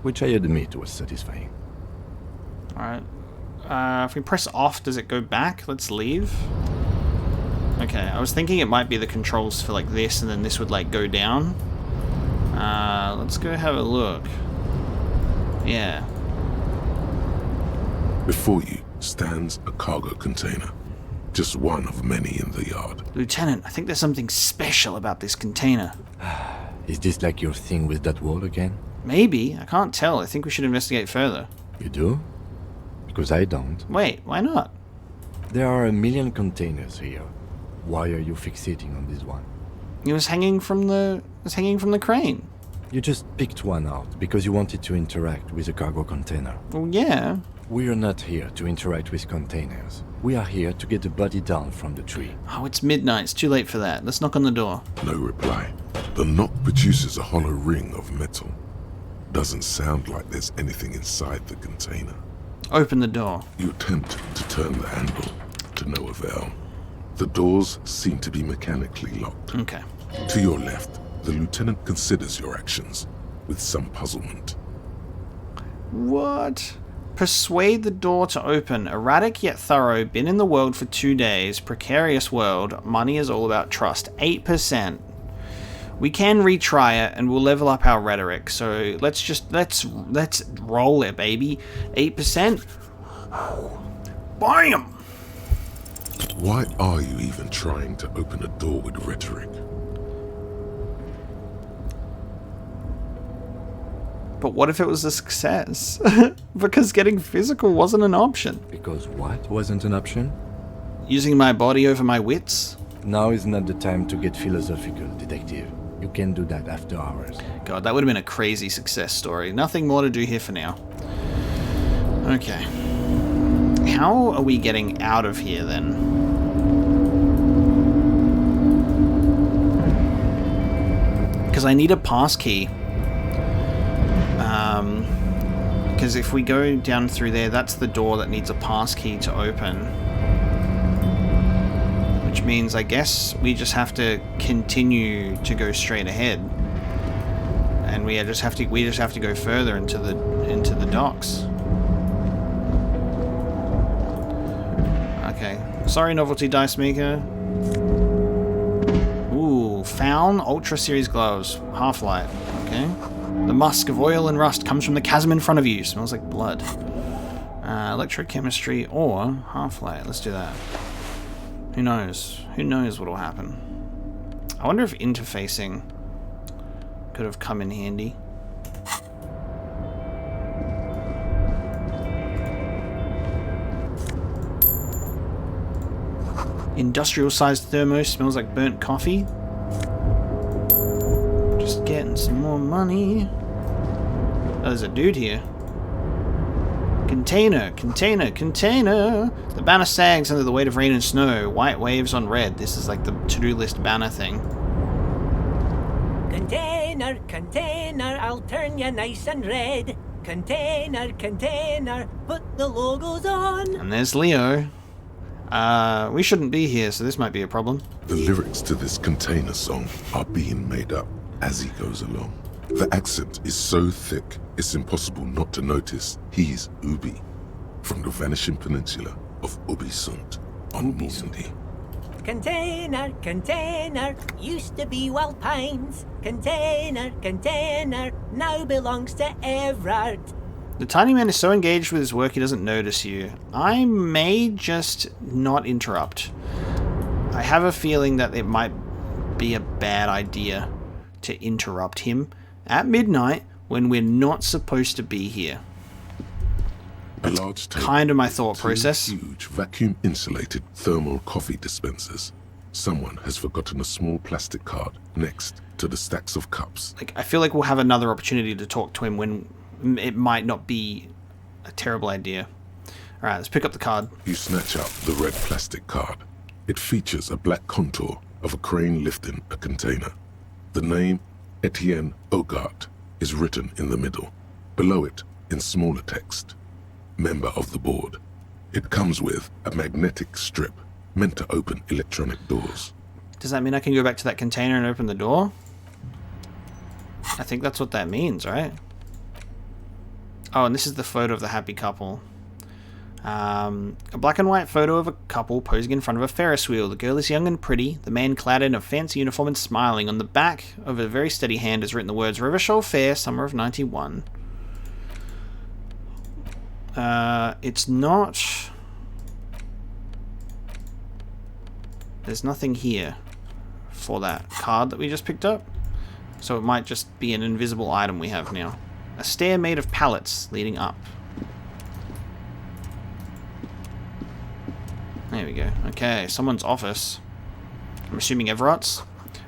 Speaker 5: which I admit was satisfying.
Speaker 1: Alright. If we press off, does it go back? Let's leave. Okay, I was thinking it might be the controls for like this, and then this would like go down. Let's go have a look. Yeah.
Speaker 2: Before you stands a cargo container. Just one of many in the yard.
Speaker 1: Lieutenant, I think there's something special about this container.
Speaker 5: Is this like your thing with that wall again?
Speaker 1: Maybe. I can't tell. I think we should investigate further.
Speaker 5: You do? Because I don't.
Speaker 1: Wait, why not?
Speaker 5: There are a million containers here. Why are you fixating on this one?
Speaker 1: It was hanging from the crane.
Speaker 5: You just picked one out because you wanted to interact with a cargo container.
Speaker 1: Well, yeah.
Speaker 5: We are not here to interact with containers. We are here to get the body down from the tree.
Speaker 1: Oh, it's midnight. It's too late for that. Let's knock on the door.
Speaker 2: No reply. The knock produces a hollow ring of metal. Doesn't sound like there's anything inside the container.
Speaker 1: Open the door.
Speaker 2: You attempt to turn the handle, to no avail. The doors seem to be mechanically locked.
Speaker 1: Okay.
Speaker 2: To your left, the lieutenant considers your actions with some puzzlement.
Speaker 1: What? Persuade the door to open. Erratic yet thorough. Been in the world for 2 days. Precarious world. Money is all about trust. 8%. We can retry it and we'll level up our rhetoric. So let's roll it, baby. 8%. Bam!
Speaker 2: Why are you even trying to open a door with rhetoric?
Speaker 1: But what if it was a success? Because getting physical wasn't an option.
Speaker 5: Because what wasn't an option?
Speaker 1: Using my body over my wits?
Speaker 5: Now is not the time to get philosophical, detective. You can do that after hours.
Speaker 1: God, that would have been a crazy success story. Nothing more to do here for now. Okay. How are we getting out of here then? Because I need a pass key. Because if we go down through there, that's the door that needs a pass key to open. Which means, I guess, we just have to continue to go straight ahead. And we just have to go further into the docks. Okay. Sorry, Novelty Dice Maker. Ooh, Faun Ultra Series gloves. Half-light. Okay. The musk of oil and rust comes from the chasm in front of you. Smells like blood. Electrochemistry or half-light. Let's do that. Who knows? Who knows what'll happen? I wonder if interfacing could have come in handy. Industrial-sized thermo smells like burnt coffee. Just getting some more money. Oh, there's a dude here. Container, container, container. The banner sags under the weight of rain and snow. White waves on red. This is like the to-do list banner thing.
Speaker 7: Container, container, I'll turn you nice and red. Container, container, put the logos on.
Speaker 1: And there's Leo. We shouldn't be here, so this might be a problem.
Speaker 2: The lyrics to this container song are being made up as he goes along. The accent is so thick, it's impossible not to notice he's Ubi, from the vanishing peninsula of Ubisund on Normandy.
Speaker 7: Container, container, used to be Wild Pines. Container, container, now belongs to Everard.
Speaker 1: The tiny man is so engaged with his work he doesn't notice you. I may just not interrupt. I have a feeling that it might be a bad idea to interrupt him at midnight when we're not supposed to be here.
Speaker 2: A large table,
Speaker 1: Kind of my thought
Speaker 2: two
Speaker 1: process.
Speaker 2: huge vacuum-insulated thermal coffee dispensers. Someone has forgotten a small plastic card next to the stacks of cups.
Speaker 1: Like, I feel like we'll have another opportunity to talk to him when it might not be a terrible idea. Alright, let's pick up the card.
Speaker 2: You snatch up the red plastic card. It features a black contour of a crane lifting a container. The name, Etienne Ogart, is written in the middle. Below it, in smaller text, member of the board. It comes with a magnetic strip meant to open electronic doors.
Speaker 1: Does that mean I can go back to that container and open the door? I think that's what that means, right? Oh, and this is the photo of the happy couple. A black and white photo of a couple posing in front of a Ferris wheel. The girl is young and pretty, the man clad in a fancy uniform and smiling. On the back of a very steady hand is written the words Rivershoal Fair, summer of 91. It's not... There's nothing here for that card that we just picked up. So it might just be an invisible item we have now. A stair made of pallets leading up. There we go. Okay, someone's office. I'm assuming Everett's.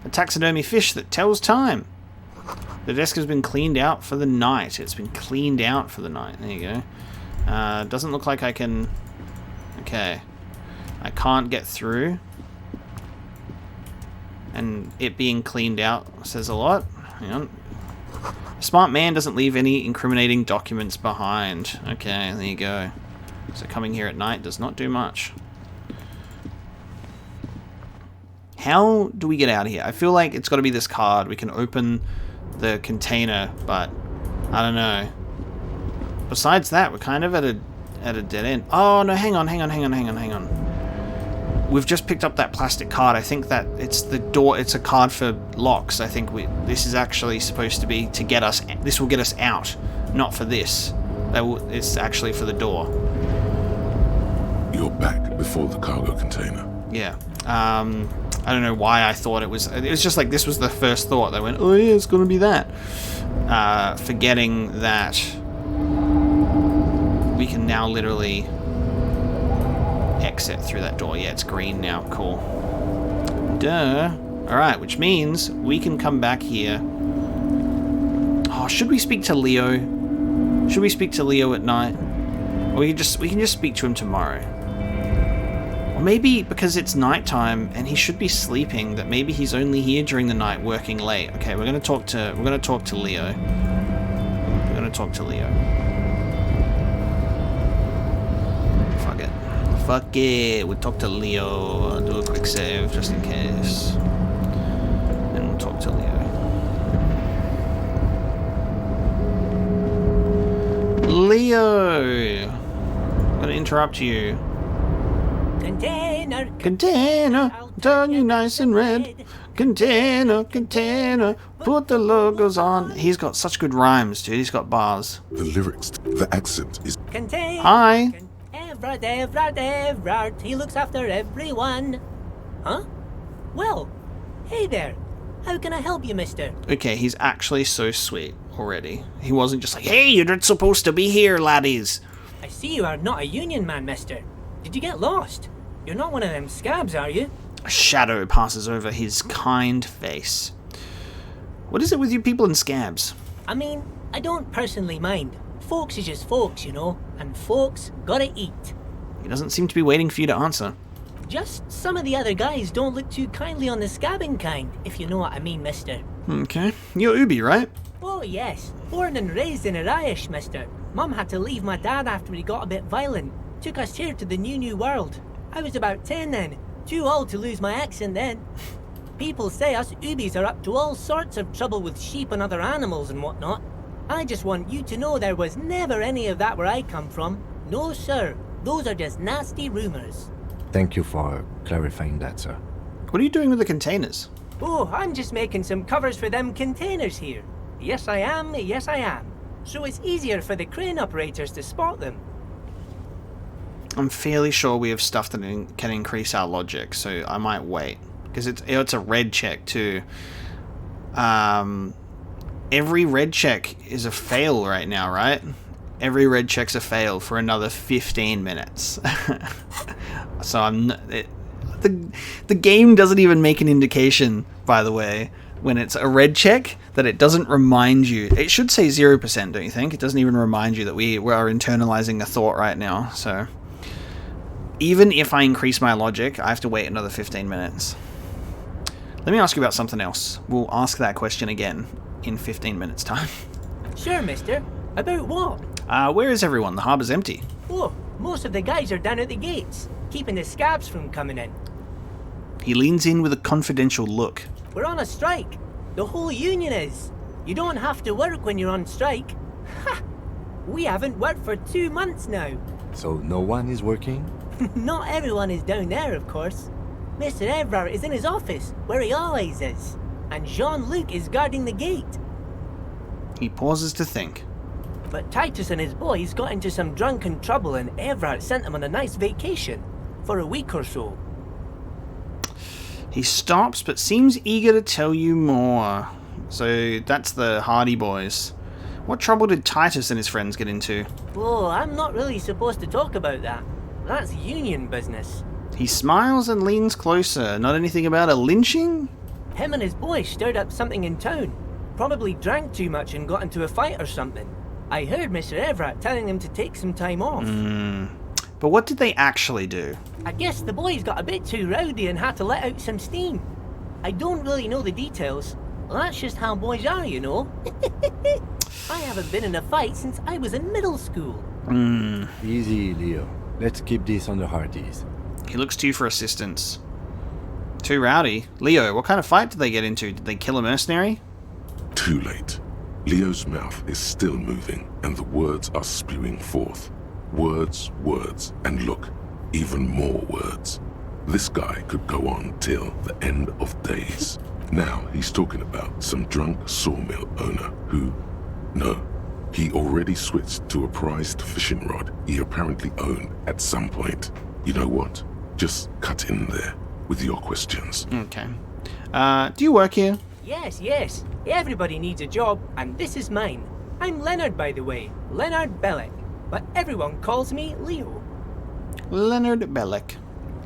Speaker 1: A taxidermy fish that tells time. The desk has been cleaned out for the night. It's been cleaned out for the night. There you go. Doesn't look like I can... Okay. I can't get through. And it being cleaned out says a lot. Hang on. A smart man doesn't leave any incriminating documents behind. Okay, there you go. So coming here at night does not do much. How do we get out of here? I feel like it's got to be this card. We can open the container, but I don't know. Besides that, we're kind of at a dead end. Oh no, hang on. We've just picked up that plastic card. I think that it's the door. It's a card for locks. I think this is actually supposed to be to get us. This will get us out, not for this. It's actually for the door.
Speaker 2: You're back before the cargo container.
Speaker 1: Yeah. I don't know why I thought it was just like this was the first thought. They went, oh yeah, it's going to be that. Forgetting that we can now literally exit through that door. Yeah, it's green now. Cool. Duh. Alright, which means we can come back here. Oh, should we speak to Leo? Should we speak to Leo at night? Or we can just speak to him tomorrow. Or maybe because it's nighttime and he should be sleeping, that maybe he's only here during the night working late. Okay, we're gonna talk to Leo. We're gonna talk to Leo. Fuck it. We'll talk to Leo. Do a quick save just in case. And we'll talk to Leo. Leo! I'm gonna interrupt you. Container, turn you nice and red. Container, put the logos on. He's got such good rhymes, dude. He's got bars.
Speaker 2: The lyrics, the accent is...
Speaker 1: Hi.
Speaker 7: Everard, he looks after everyone. Huh? Well, hey there. How can I help you, mister?
Speaker 1: Okay, he's actually so sweet already. He wasn't just like, hey, you're not supposed to be here, laddies.
Speaker 7: I see you are not a union man, mister. Did you get lost? You're not one of them scabs, are you?
Speaker 1: A shadow passes over his kind face. What is it with you people and scabs?
Speaker 7: I mean, I don't personally mind. Folks is just folks, you know, and folks gotta eat.
Speaker 1: He doesn't seem to be waiting for you to answer.
Speaker 7: Just some of the other guys don't look too kindly on the scabbing kind, if you know what I mean, mister.
Speaker 1: Okay. You're Ubi, right?
Speaker 7: Oh, yes. Born and raised in Arish, mister. Mum had to leave my dad after he got a bit violent. Took us here to the new world. I was about 10 then. Too old to lose my accent then. People say us Ubis are up to all sorts of trouble with sheep and other animals and whatnot. I just want you to know there was never any of that where I come from. No, sir. Those are just nasty rumors.
Speaker 5: Thank you for clarifying that, sir.
Speaker 1: What are you doing with the containers?
Speaker 7: Oh, I'm just making some covers for them containers here. Yes, I am. Yes, I am. So it's easier for the crane operators to spot them.
Speaker 1: I'm fairly sure we have stuff that can increase our logic, so I might wait. Because it's a red check too. Every red check is a fail right now, right? Every red check's a fail for another 15 minutes. So the game doesn't even make an indication, by the way, when it's a red check, that it doesn't remind you. It should say 0%, don't you think? It doesn't even remind you that we are internalizing a thought right now. So even if I increase my logic, I have to wait another 15 minutes. Let me ask you about something else. We'll ask that question again in 15 minutes' time.
Speaker 7: Sure, mister. About what?
Speaker 1: Where is everyone? The harbor's empty.
Speaker 7: Oh, most of the guys are down at the gates, keeping the scabs from coming in.
Speaker 1: He leans in with a confidential look.
Speaker 7: We're on a strike. The whole union is. You don't have to work when you're on strike. Ha! We haven't worked for 2 months now.
Speaker 5: So no one is working?
Speaker 7: Not everyone is down there, of course. Mr. Everard is in his office, where he always is. And Jean-Luc is guarding the gate.
Speaker 1: He pauses to think.
Speaker 7: But Titus and his boys got into some drunken trouble and Everard sent them on a nice vacation. For a week or so.
Speaker 1: He stops, but seems eager to tell you more. So that's the Hardy Boys. What trouble did Titus and his friends get into?
Speaker 7: Oh, I'm not really supposed to talk about that. That's union business.
Speaker 1: He smiles and leans closer. Not anything about a lynching?
Speaker 7: Him and his boys stirred up something in town. Probably drank too much and got into a fight or something. I heard Mr. Everett telling them to take some time off.
Speaker 1: But what did they actually do?
Speaker 7: I guess the boys got a bit too rowdy and had to let out some steam. I don't really know the details. Well, that's just how boys are, you know. I haven't been in a fight since I was in middle school.
Speaker 5: Easy, Leo. Let's keep this on the Hardys.
Speaker 1: He looks to you for assistance. Too rowdy. Leo, what kind of fight did they get into? Did they kill a mercenary?
Speaker 2: Too late. Leo's mouth is still moving, and the words are spewing forth. Words, and look, even more words. This guy could go on till the end of days. Now he's talking about some drunk sawmill owner who... No, he already switched to a prized fishing rod he apparently owned at some point. You know what? just cut in there with your questions.
Speaker 1: Okay. Do you work here?
Speaker 7: Yes. Everybody needs a job, and this is mine. I'm Leonard, by the way. Leonard Bellick. But everyone calls me Leo.
Speaker 1: Leonard Bellick.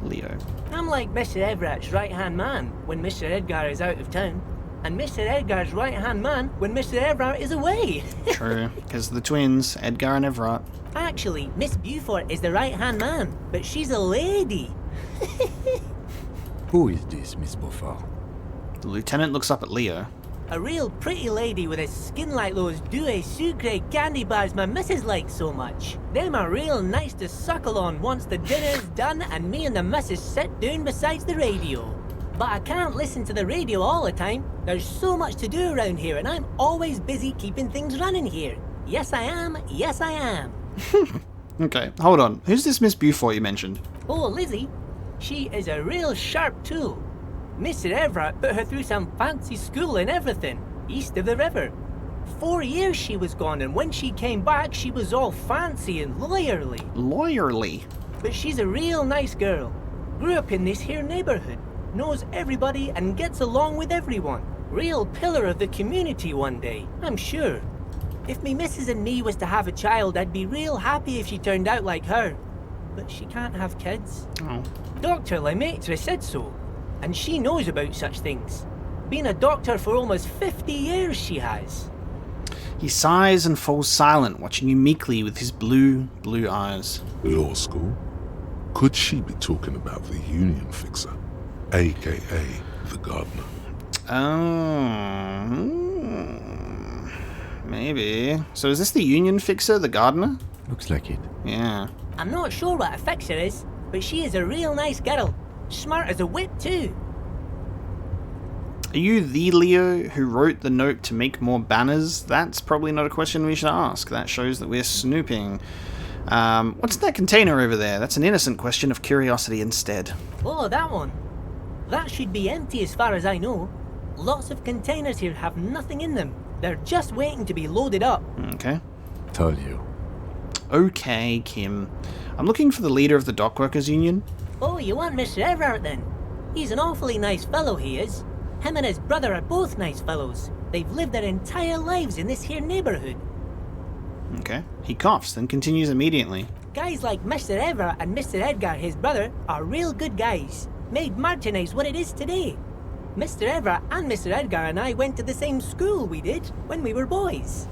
Speaker 1: Leo.
Speaker 7: I'm like Mr. Everett's right-hand man when Mr. Edgar is out of town, and Mr. Edgar's right-hand man when Mr. Everett is away.
Speaker 1: True, because the twins, Edgar and Everett.
Speaker 7: Actually, Miss Beaufort is the right-hand man, but she's a lady.
Speaker 5: Who is this, Miss Beaufort?
Speaker 1: The lieutenant looks up at Leo.
Speaker 7: A real pretty lady with a skin like those Douai Sucre candy bars my missus likes so much. Them are real nice to suckle on once the dinner's done and me and the missus sit down beside the radio. But I can't listen to the radio all the time. There's so much to do around here and I'm always busy keeping things running here. Yes I am.
Speaker 1: Okay, hold on. Who's this Miss Beaufort you mentioned?
Speaker 7: Oh, Lizzie. She is a real sharp tool. Mr. Everett put her through some fancy school and everything, east of the river. 4 years she was gone, and when she came back, she was all fancy and lawyerly.
Speaker 1: Lawyerly?
Speaker 7: But she's a real nice girl. Grew up in this here neighborhood, knows everybody and gets along with everyone. Real pillar of the community one day, I'm sure. If me missus and me was to have a child, I'd be real happy if she turned out like her. But she can't have kids.
Speaker 1: Oh.
Speaker 7: Dr. Lemaitre said so. And she knows about such things. Been a doctor for almost 50 years, she has.
Speaker 1: He sighs and falls silent, watching you meekly with his blue eyes.
Speaker 2: Law school? Could she be talking about the union fixer, aka the gardener?
Speaker 1: Oh, maybe. So is this the union fixer, the gardener?
Speaker 5: Looks like it.
Speaker 1: Yeah.
Speaker 7: I'm not sure what a fixer is, but she is a real nice girl. Smart as a whip, too.
Speaker 1: Are you the Leo who wrote the note to make more banners? That's probably not a question we should ask. That shows that we're snooping. What's in that container over there? That's an innocent question of curiosity instead.
Speaker 7: Oh, that one. That should be empty as far as I know. Lots of containers here have nothing in them. They're just waiting to be loaded up.
Speaker 1: Okay.
Speaker 5: Told you.
Speaker 1: Okay, Kim. I'm looking for the leader of the dockworkers union.
Speaker 7: Oh, you want Mr. Everett then? He's an awfully nice fellow, he is. Him and his brother are both nice fellows. They've lived their entire lives in this here neighborhood.
Speaker 1: Okay. He coughs, then continues immediately.
Speaker 7: Guys like Mr. Everett and Mr. Edgar, his brother, are real good guys. Made Martinez what it is today. Mr. Everett and Mr. Edgar and I went to the same school we did when we were boys.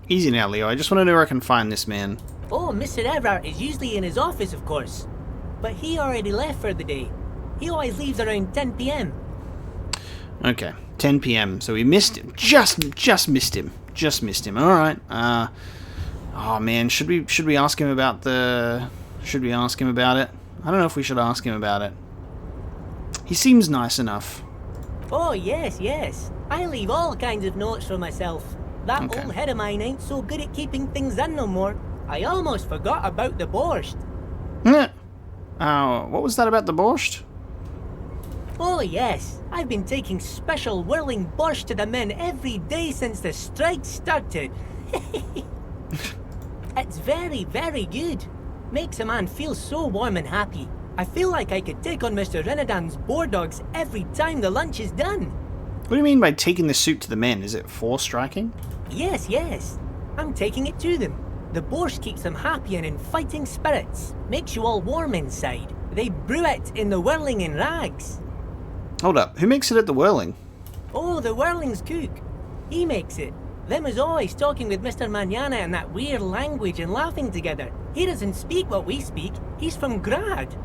Speaker 1: Easy now, Leo. I just want to know where I can find this man.
Speaker 7: Oh, Mr. Everett is usually in his office, of course. But he already left for the day. He always leaves around 10 p.m.
Speaker 1: Okay, 10 p.m. So we missed him. Just missed him. Just missed him. All right. Oh man, should we ask him about the? Should we ask him about it? I don't know if we should ask him about it. He seems nice enough.
Speaker 7: Oh yes. I leave all kinds of notes for myself. That
Speaker 1: Okay.
Speaker 7: old head of mine ain't so good at keeping things in no more. I almost forgot about the borscht.
Speaker 1: What was that about the borscht?
Speaker 7: Oh yes, I've been taking special whirling borscht to the men every day since the strike started. It's very, very good. Makes a man feel so warm and happy. I feel like I could take on Mr. Renadan's boar dogs every time the lunch is done.
Speaker 1: What do you mean by taking the soup to the men? Is it for striking?
Speaker 7: Yes. I'm taking it to them. The borscht keeps them happy and in fighting spirits. Makes you all warm inside. They brew it in the whirling in rags.
Speaker 1: Hold up. Who makes it at the whirling?
Speaker 7: Oh, the whirling's cook. He makes it. Them is always talking with Mr. Manana in that weird language and laughing together. He doesn't speak what we speak. He's from Grad.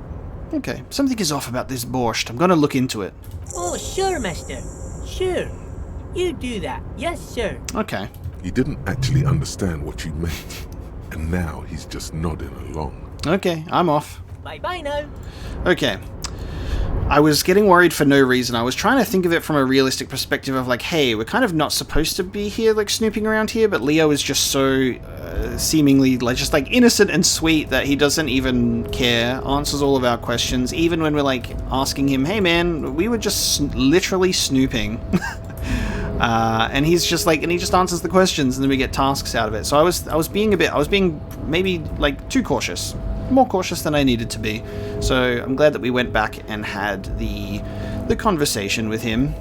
Speaker 1: Okay, something is off about this borscht. I'm gonna look into it.
Speaker 7: Oh, sure, mister. Sure. You do that. Yes, sir.
Speaker 1: Okay.
Speaker 2: He didn't actually understand what you meant, and now he's just nodding along.
Speaker 1: Okay, I'm off.
Speaker 7: Bye-bye now.
Speaker 1: Okay. I was getting worried for no reason. I was trying to think of it from a realistic perspective of like, hey, we're kind of not supposed to be here, like snooping around here, but Leo is just so seemingly like just like innocent and sweet that he doesn't even care, answers all of our questions, even when we're like asking him, hey man, we were just literally snooping. And he's just like, and he just answers the questions and then we get tasks out of it. So I was being maybe like too cautious. more cautious than I needed to be. So I'm glad that we went back and had the conversation with him.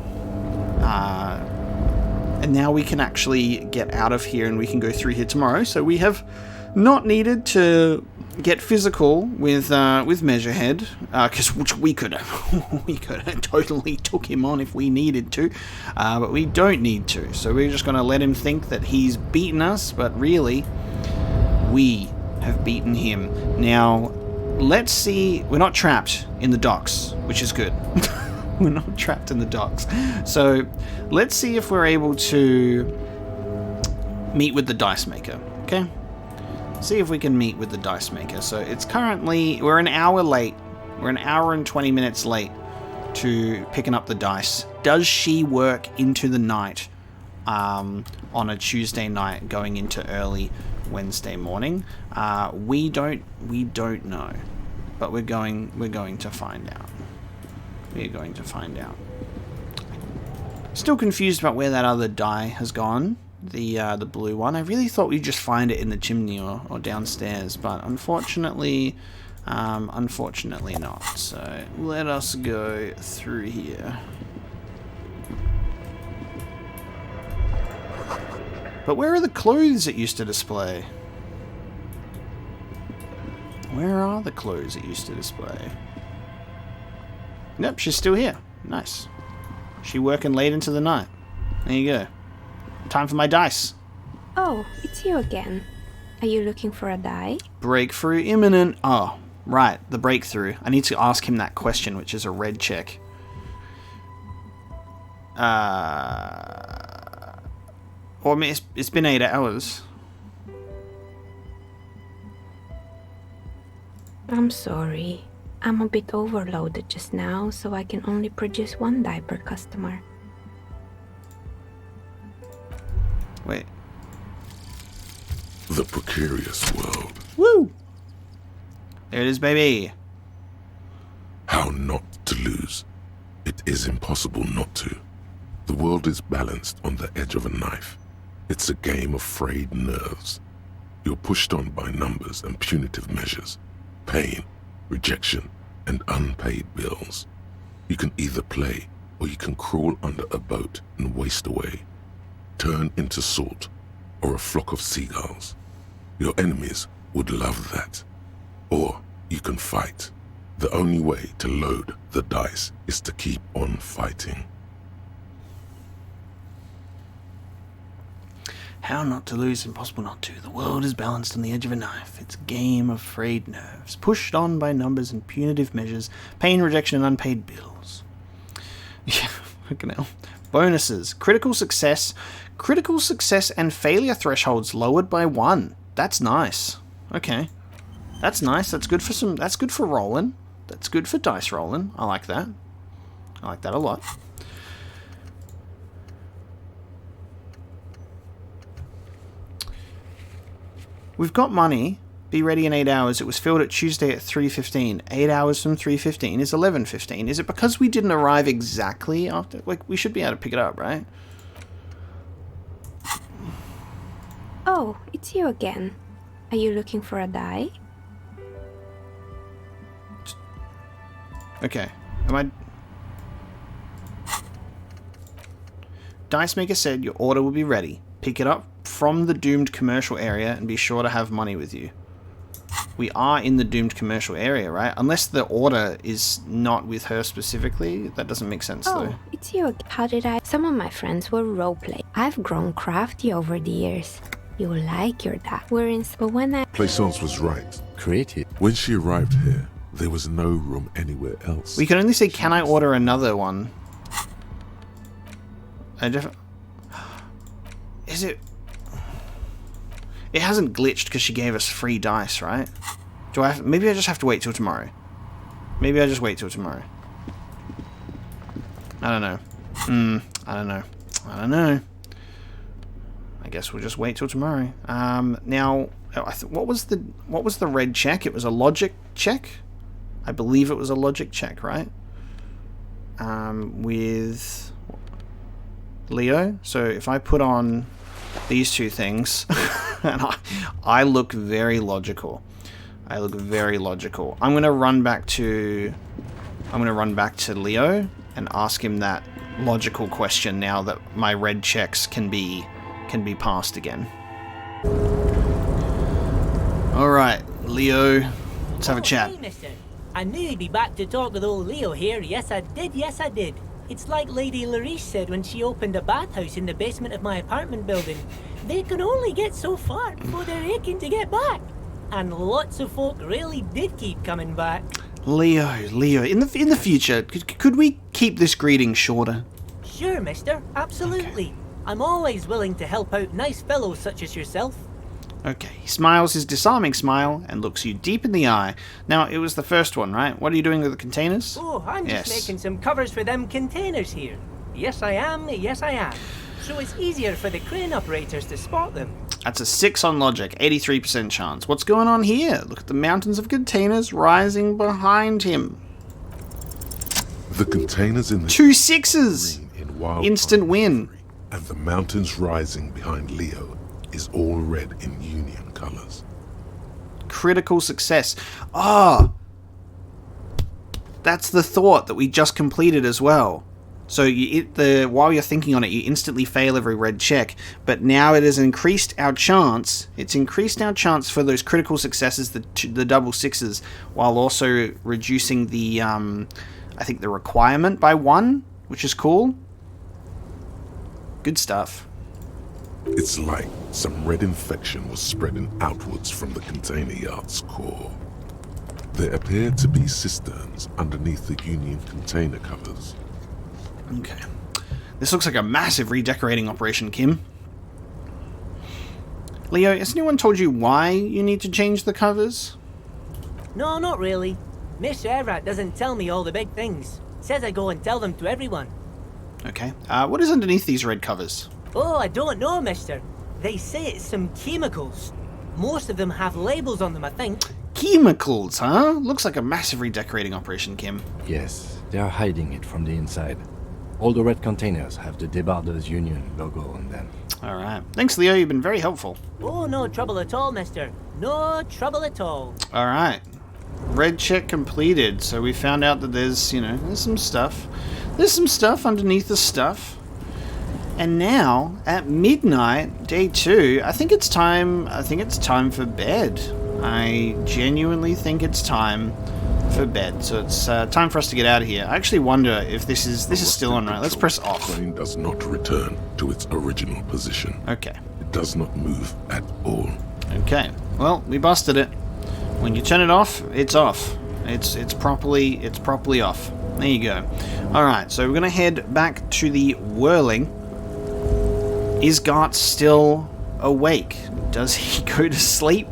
Speaker 1: And now we can actually get out of here and we can go through here tomorrow. So we have not needed to get physical with Measurehead, because we could have totally took him on if we needed to, but we don't need to. So we're just going to let him think that he's beaten us, but really, we have beaten him. Now, let's see. We're not trapped in the docks, which is good. We're not trapped in the docks. So let's see if we're able to meet with the dice maker. Okay. See if we can meet with the dice maker. So it's currently, we're an hour late. We're an hour and 20 minutes late to picking up the dice. Does she work into the night on a Tuesday night going into early Wednesday morning? We don't know, but we're going to find out. We're going to find out. Still confused about where that other die has gone. The blue one. I really thought we'd just find it in the chimney or downstairs, but unfortunately not. So let us go through here. But where are the clothes it used to display? Where are the clothes it used to display? Nope, she's still here. Nice. She working late into the night. There you go. Time for my dice.
Speaker 8: Oh, it's you again. Are you looking for a die?
Speaker 1: Breakthrough imminent. Oh, right, the breakthrough. I need to ask him that question, which is a red check. Well, I mean, it's been 8 hours.
Speaker 8: I'm sorry. I'm a bit overloaded just now, so I can only produce 1 die per customer.
Speaker 1: Wait.
Speaker 2: The precarious world.
Speaker 1: Woo! There it is, baby.
Speaker 2: How not to lose. It is impossible not to. The world is balanced on the edge of a knife. It's a game of frayed nerves. You're pushed on by numbers and punitive measures, pain, rejection, and unpaid bills. You can either play, or you can crawl under a boat and waste away. Turn into salt, or a flock of seagulls. Your enemies would love that. Or you can fight. The only way to load the dice is to keep on fighting.
Speaker 1: How not to lose, impossible not to. The world is balanced on the edge of a knife. It's a game of frayed nerves, pushed on by numbers and punitive measures, pain, rejection, and unpaid bills. Yeah, fucking hell. Bonuses. Critical success and failure thresholds lowered by 1. That's nice. Okay. That's nice. That's good for rolling. That's good for dice rolling. I like that. I like that a lot. We've got money. Be ready in 8 hours. It was filled at Tuesday at 3:15. 8 hours from 3:15 is 11:15. Is it because we didn't arrive exactly after? Like, we should be able to pick it up, right?
Speaker 8: Oh, it's you again. Are you looking for a die?
Speaker 1: Okay. Am I... Dice Maker said your order will be ready. Pick it up from the doomed commercial area and be sure to have money with you. We are in the doomed commercial area, right? Unless the order is not with her specifically. That doesn't make sense, though.
Speaker 8: Oh, it's you again. How did I... Some of my friends will roleplay. I've grown crafty over the years. You like your dad. We're in... But when I...
Speaker 2: Plaisance was right.
Speaker 5: Creative.
Speaker 2: When she arrived here, there was no room anywhere else.
Speaker 1: We can only say, can I order another one? Is it... It hasn't glitched because she gave us free dice, right? Do I have... Maybe I just have to wait till tomorrow. Maybe I just wait till tomorrow. I don't know. I don't know. I guess we'll just wait till tomorrow. Now, what was the red check? It was a logic check? I believe it was a logic check, right? With Leo. So if I put on these two things, and I look very logical. I look very logical. I'm gonna run back to Leo and ask him that logical question now that my red checks can be passed again. Alright, Leo, let's have a chat.
Speaker 7: Hey, mister. I knew you'd be back to talk with old Leo here. Yes, I did. It's like Lady Larice said when she opened a bathhouse in the basement of my apartment building. They can only get so far before they're aching to get back. And lots of folk really did keep coming back.
Speaker 1: Leo, in the future, could we keep this greeting shorter?
Speaker 7: Sure, mister. Absolutely.
Speaker 1: Okay.
Speaker 7: I'm always willing to help out nice fellows such as yourself.
Speaker 1: Okay, he smiles his disarming smile and looks you deep in the eye. Now, it was the first one, right? What are you doing with the containers?
Speaker 7: Oh, I'm just making some covers for them containers here. Yes, I am. So it's easier for the crane operators to spot them.
Speaker 1: That's a 6 on logic, 83% chance. What's going on here? Look at the mountains of containers rising behind him.
Speaker 2: The containers in the
Speaker 1: 2 6s!
Speaker 2: in wild
Speaker 1: Instant win.
Speaker 2: and the mountains rising behind Leo is all red in Union colors.
Speaker 1: Critical success. Ah! That's the thought that we just completed as well. So while you're thinking on it, you instantly fail every red check, but now it has increased our chance. It's increased our chance for those critical successes, the double 6s, while also reducing the, I think the requirement by 1, which is cool. Good stuff.
Speaker 2: It's like some red infection was spreading outwards from the container yard's core. There appear to be cisterns underneath the Union container covers.
Speaker 1: Okay. This looks like a massive redecorating operation, Kim. Leo, has anyone told you why you need to change the covers?
Speaker 7: No, not really. Miss Everett doesn't tell me all the big things. Says I go and tell them to everyone.
Speaker 1: Okay. What is underneath these red covers?
Speaker 7: Oh, I don't know, mister. They say it's some chemicals. Most of them have labels on them, I think.
Speaker 1: Chemicals, huh? Looks like a massive redecorating operation, Kim.
Speaker 5: Yes, they are hiding it from the inside. All the red containers have the Debarders Union logo on them.
Speaker 1: Alright. Thanks, Leo. You've been very helpful.
Speaker 7: Oh, no trouble at all, mister. No trouble at all.
Speaker 1: Alright. Red check completed. So we found out that there's, there's some stuff. There's some stuff underneath the stuff. And now, at midnight, day 2, I think it's time for bed. I genuinely think it's time for bed. So it's time for us to get out of here. I actually wonder if this is still on, right? Let's press off.
Speaker 2: The plane does not return to its original position.
Speaker 1: Okay.
Speaker 2: It does not move at all.
Speaker 1: Okay. Well, we busted it. When you turn it off, it's off. It's properly off. There you go. Alright, so we're gonna head back to the Whirling. Is Gart still awake? Does he go to sleep?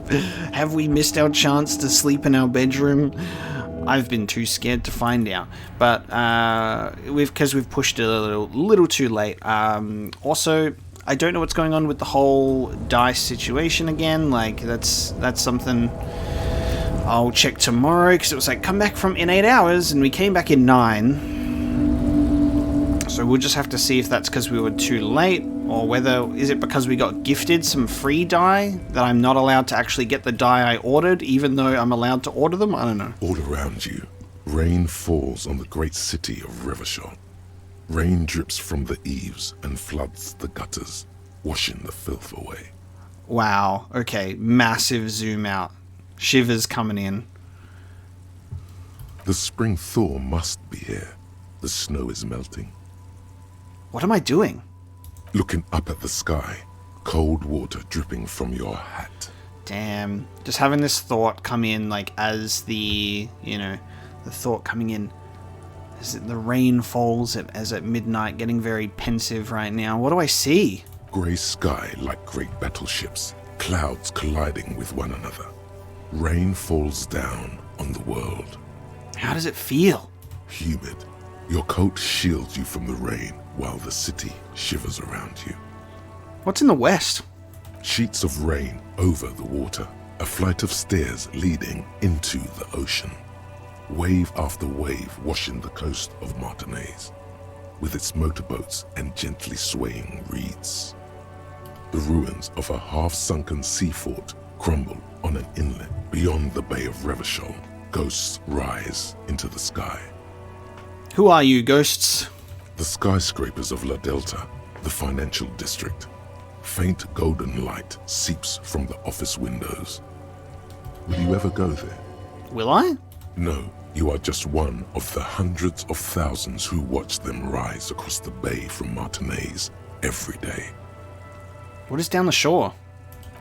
Speaker 1: Have we missed our chance to sleep in our bedroom? I've been too scared to find out. But because we've pushed it a little too late. Also, I don't know what's going on with the whole dice situation again. Like that's something I'll check tomorrow, because it was like come back in 8 hours and we came back in 9. So we'll just have to see if that's because we were too late, or whether is it because we got gifted some free die that I'm not allowed to actually get the die I ordered, even though I'm allowed to order them. I don't know.
Speaker 2: All around you, rain falls on the great city of Rivershot. Rain drips from the eaves and floods the gutters, washing the filth away.
Speaker 1: Wow. Okay. Massive zoom out. Shivers coming in.
Speaker 2: The spring thaw must be here. The snow is melting.
Speaker 1: What am I doing?
Speaker 2: Looking up at the sky, cold water dripping from your hat.
Speaker 1: Damn. Just having this thought come in, like, as the thought coming in. As the rain falls as at midnight, getting very pensive right now. What do I see?
Speaker 2: Grey sky like great battleships, clouds colliding with one another. Rain falls down on the world.
Speaker 1: How does it feel?
Speaker 2: Humid. Your coat shields you from the rain while the city shivers around you.
Speaker 1: What's in the west?
Speaker 2: Sheets of rain over the water. A flight of stairs leading into the ocean. Wave after wave washing the coast of Martinez, with its motorboats and gently swaying reeds. The ruins of a half-sunken sea fort crumble On an inlet beyond the Bay of Revachol, ghosts rise into the sky.
Speaker 1: Who are you, ghosts?
Speaker 2: The skyscrapers of La Delta, the financial district. Faint golden light seeps from the office windows. Will you ever go there?
Speaker 1: Will I?
Speaker 2: No, you are just one of the hundreds of thousands who watch them rise across the bay from Martinez every day.
Speaker 1: What is down the shore?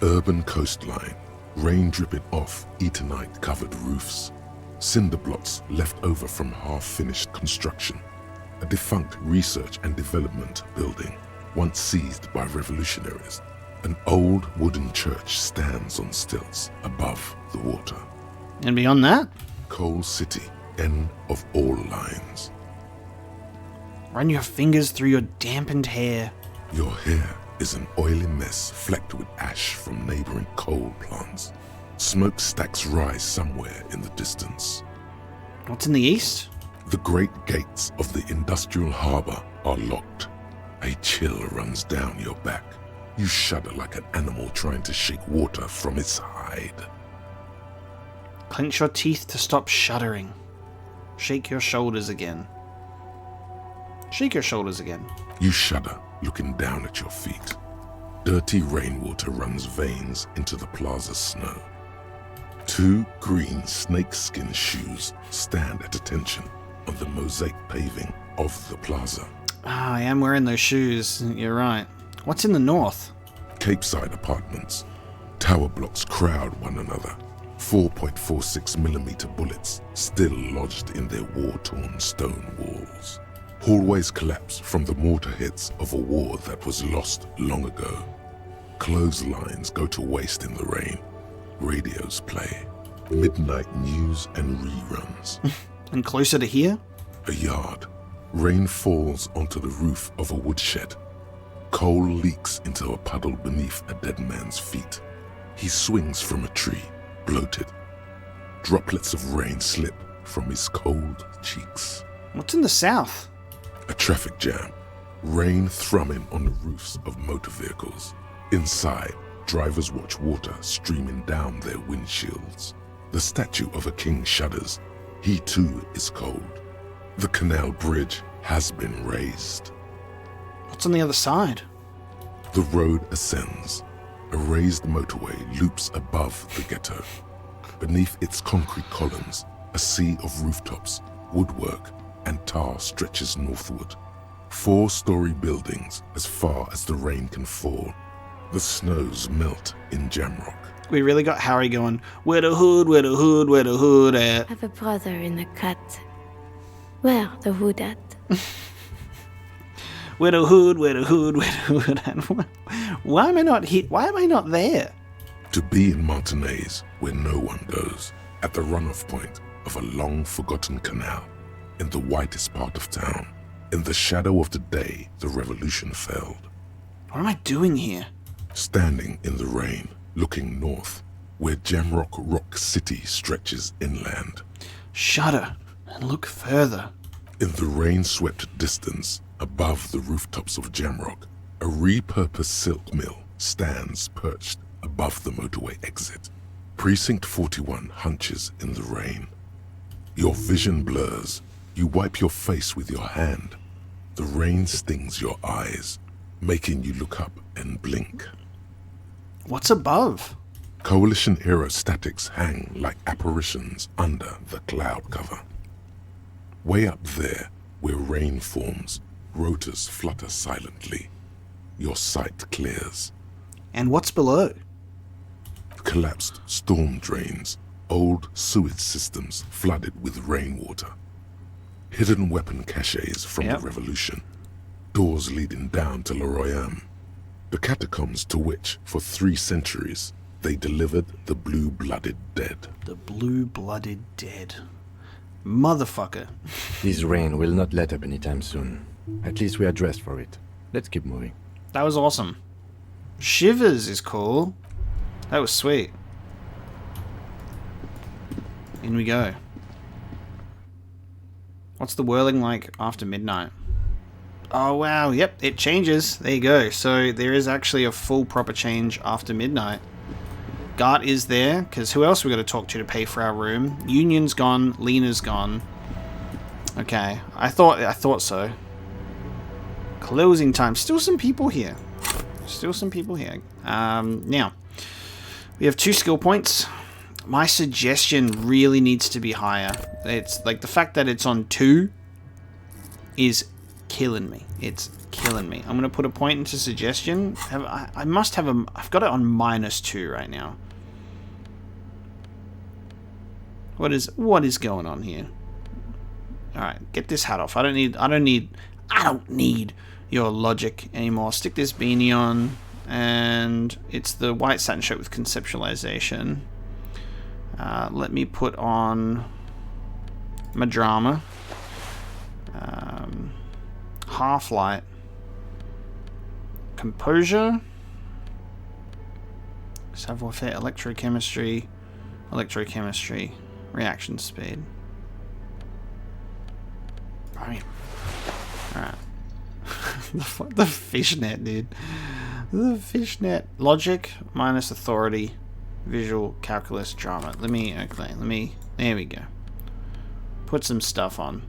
Speaker 2: Urban coastline, rain dripping off Eternite-covered roofs, cinder blocks left over from half-finished construction, a defunct research and development building, once seized by revolutionaries. An old wooden church stands on stilts above the water.
Speaker 1: And beyond that?
Speaker 2: Coal City, end of all lines.
Speaker 1: Run your fingers through your dampened hair.
Speaker 2: Your hair is an oily mess flecked with ash from neighboring coal plants. Smokestacks rise somewhere in the distance.
Speaker 1: What's in the east?
Speaker 2: The great gates of the industrial harbor are locked. A chill runs down your back. You shudder like an animal trying to shake water from its hide.
Speaker 1: Clench your teeth to stop shuddering. Shake your shoulders again. Shake your shoulders again.
Speaker 2: You shudder, looking down at your feet. Dirty rainwater runs veins into the plaza's snow. Two green snakeskin shoes stand at attention on the mosaic paving of the plaza.
Speaker 1: Ah, I am wearing those shoes. You're right. What's in the north?
Speaker 2: Capeside apartments. Tower blocks crowd one another. 4.46mm bullets still lodged in their war-torn stone walls. Hallways collapse from the mortar hits of a war that was lost long ago. Clotheslines go to waste in the rain. Radios play. Midnight news and reruns.
Speaker 1: And closer to here?
Speaker 2: A yard. Rain falls onto the roof of a woodshed. Coal leaks into a puddle beneath a dead man's feet. He swings from a tree, bloated. Droplets of rain slip from his cold cheeks.
Speaker 1: What's in the south?
Speaker 2: A traffic jam. Rain thrumming on the roofs of motor vehicles. Inside, drivers watch water streaming down their windshields. The statue of a king shudders. He too is cold. The canal bridge has been raised.
Speaker 1: What's on the other side?
Speaker 2: The road ascends. A raised motorway loops above the ghetto. Beneath its concrete columns, a sea of rooftops, woodwork, and tar stretches northward. 4-story buildings as far as the rain can fall. The snows melt in Jamrock.
Speaker 1: We really got Harry going, where the hood, where the hood, where the hood at?
Speaker 8: I have a brother in the cut. Where the hood at?
Speaker 1: Where the hood, where the hood, where the hood at? Why am I not here? Why am I not there?
Speaker 2: To be in Martinez, where no one goes, at the runoff point of a long-forgotten canal, in the whitest part of town, in the shadow of the day the revolution failed.
Speaker 1: What am I doing here?
Speaker 2: Standing in the rain, looking north, where Jamrock Rock City stretches inland.
Speaker 1: Shudder and look further.
Speaker 2: In the rain-swept distance, above the rooftops of Jamrock, a repurposed silk mill stands perched above the motorway exit. Precinct 41 hunches in the rain. Your vision blurs. You wipe your face with your hand. The rain stings your eyes, making you look up and blink.
Speaker 1: What's above?
Speaker 2: Coalition aerostatics hang like apparitions under the cloud cover. Way up there, where rain forms, rotors flutter silently. Your sight clears.
Speaker 1: And what's below?
Speaker 2: Collapsed storm drains, old sewage systems flooded with rainwater. Hidden weapon caches from the revolution. Doors leading down to Le Royaume. The catacombs to which, for 3 centuries, they delivered the blue-blooded dead.
Speaker 1: The blue-blooded dead. Motherfucker.
Speaker 5: This rain will not let up anytime soon. At least we are dressed for it. Let's keep moving.
Speaker 1: That was awesome. Shivers is cool. That was sweet. In we go. What's the whirling like after midnight? Oh wow, yep, it changes. There you go. So there is actually a full proper change after midnight. Gart is there, because who else we got to talk to pay for our room? Union's gone. Lena's gone. Okay, I thought so. Closing time. Still some people here. Now, we have 2 skill points. My suggestion really needs to be higher. It's like the fact that it's on 2 is killing me. It's killing me. I'm going to put a point into suggestion. I must have I've got it on -2 right now. What is going on here? All right, get this hat off. I don't need your logic anymore. Stick this beanie on, and it's the white satin shirt with conceptualization. Let me put on my drama. Half-light. Composure. Savoir-faire. Electrochemistry. Reaction speed. Right. Alright. The fishnet, dude. The fishnet. Logic minus authority. Visual, calculus, drama. There we go. Put some stuff on.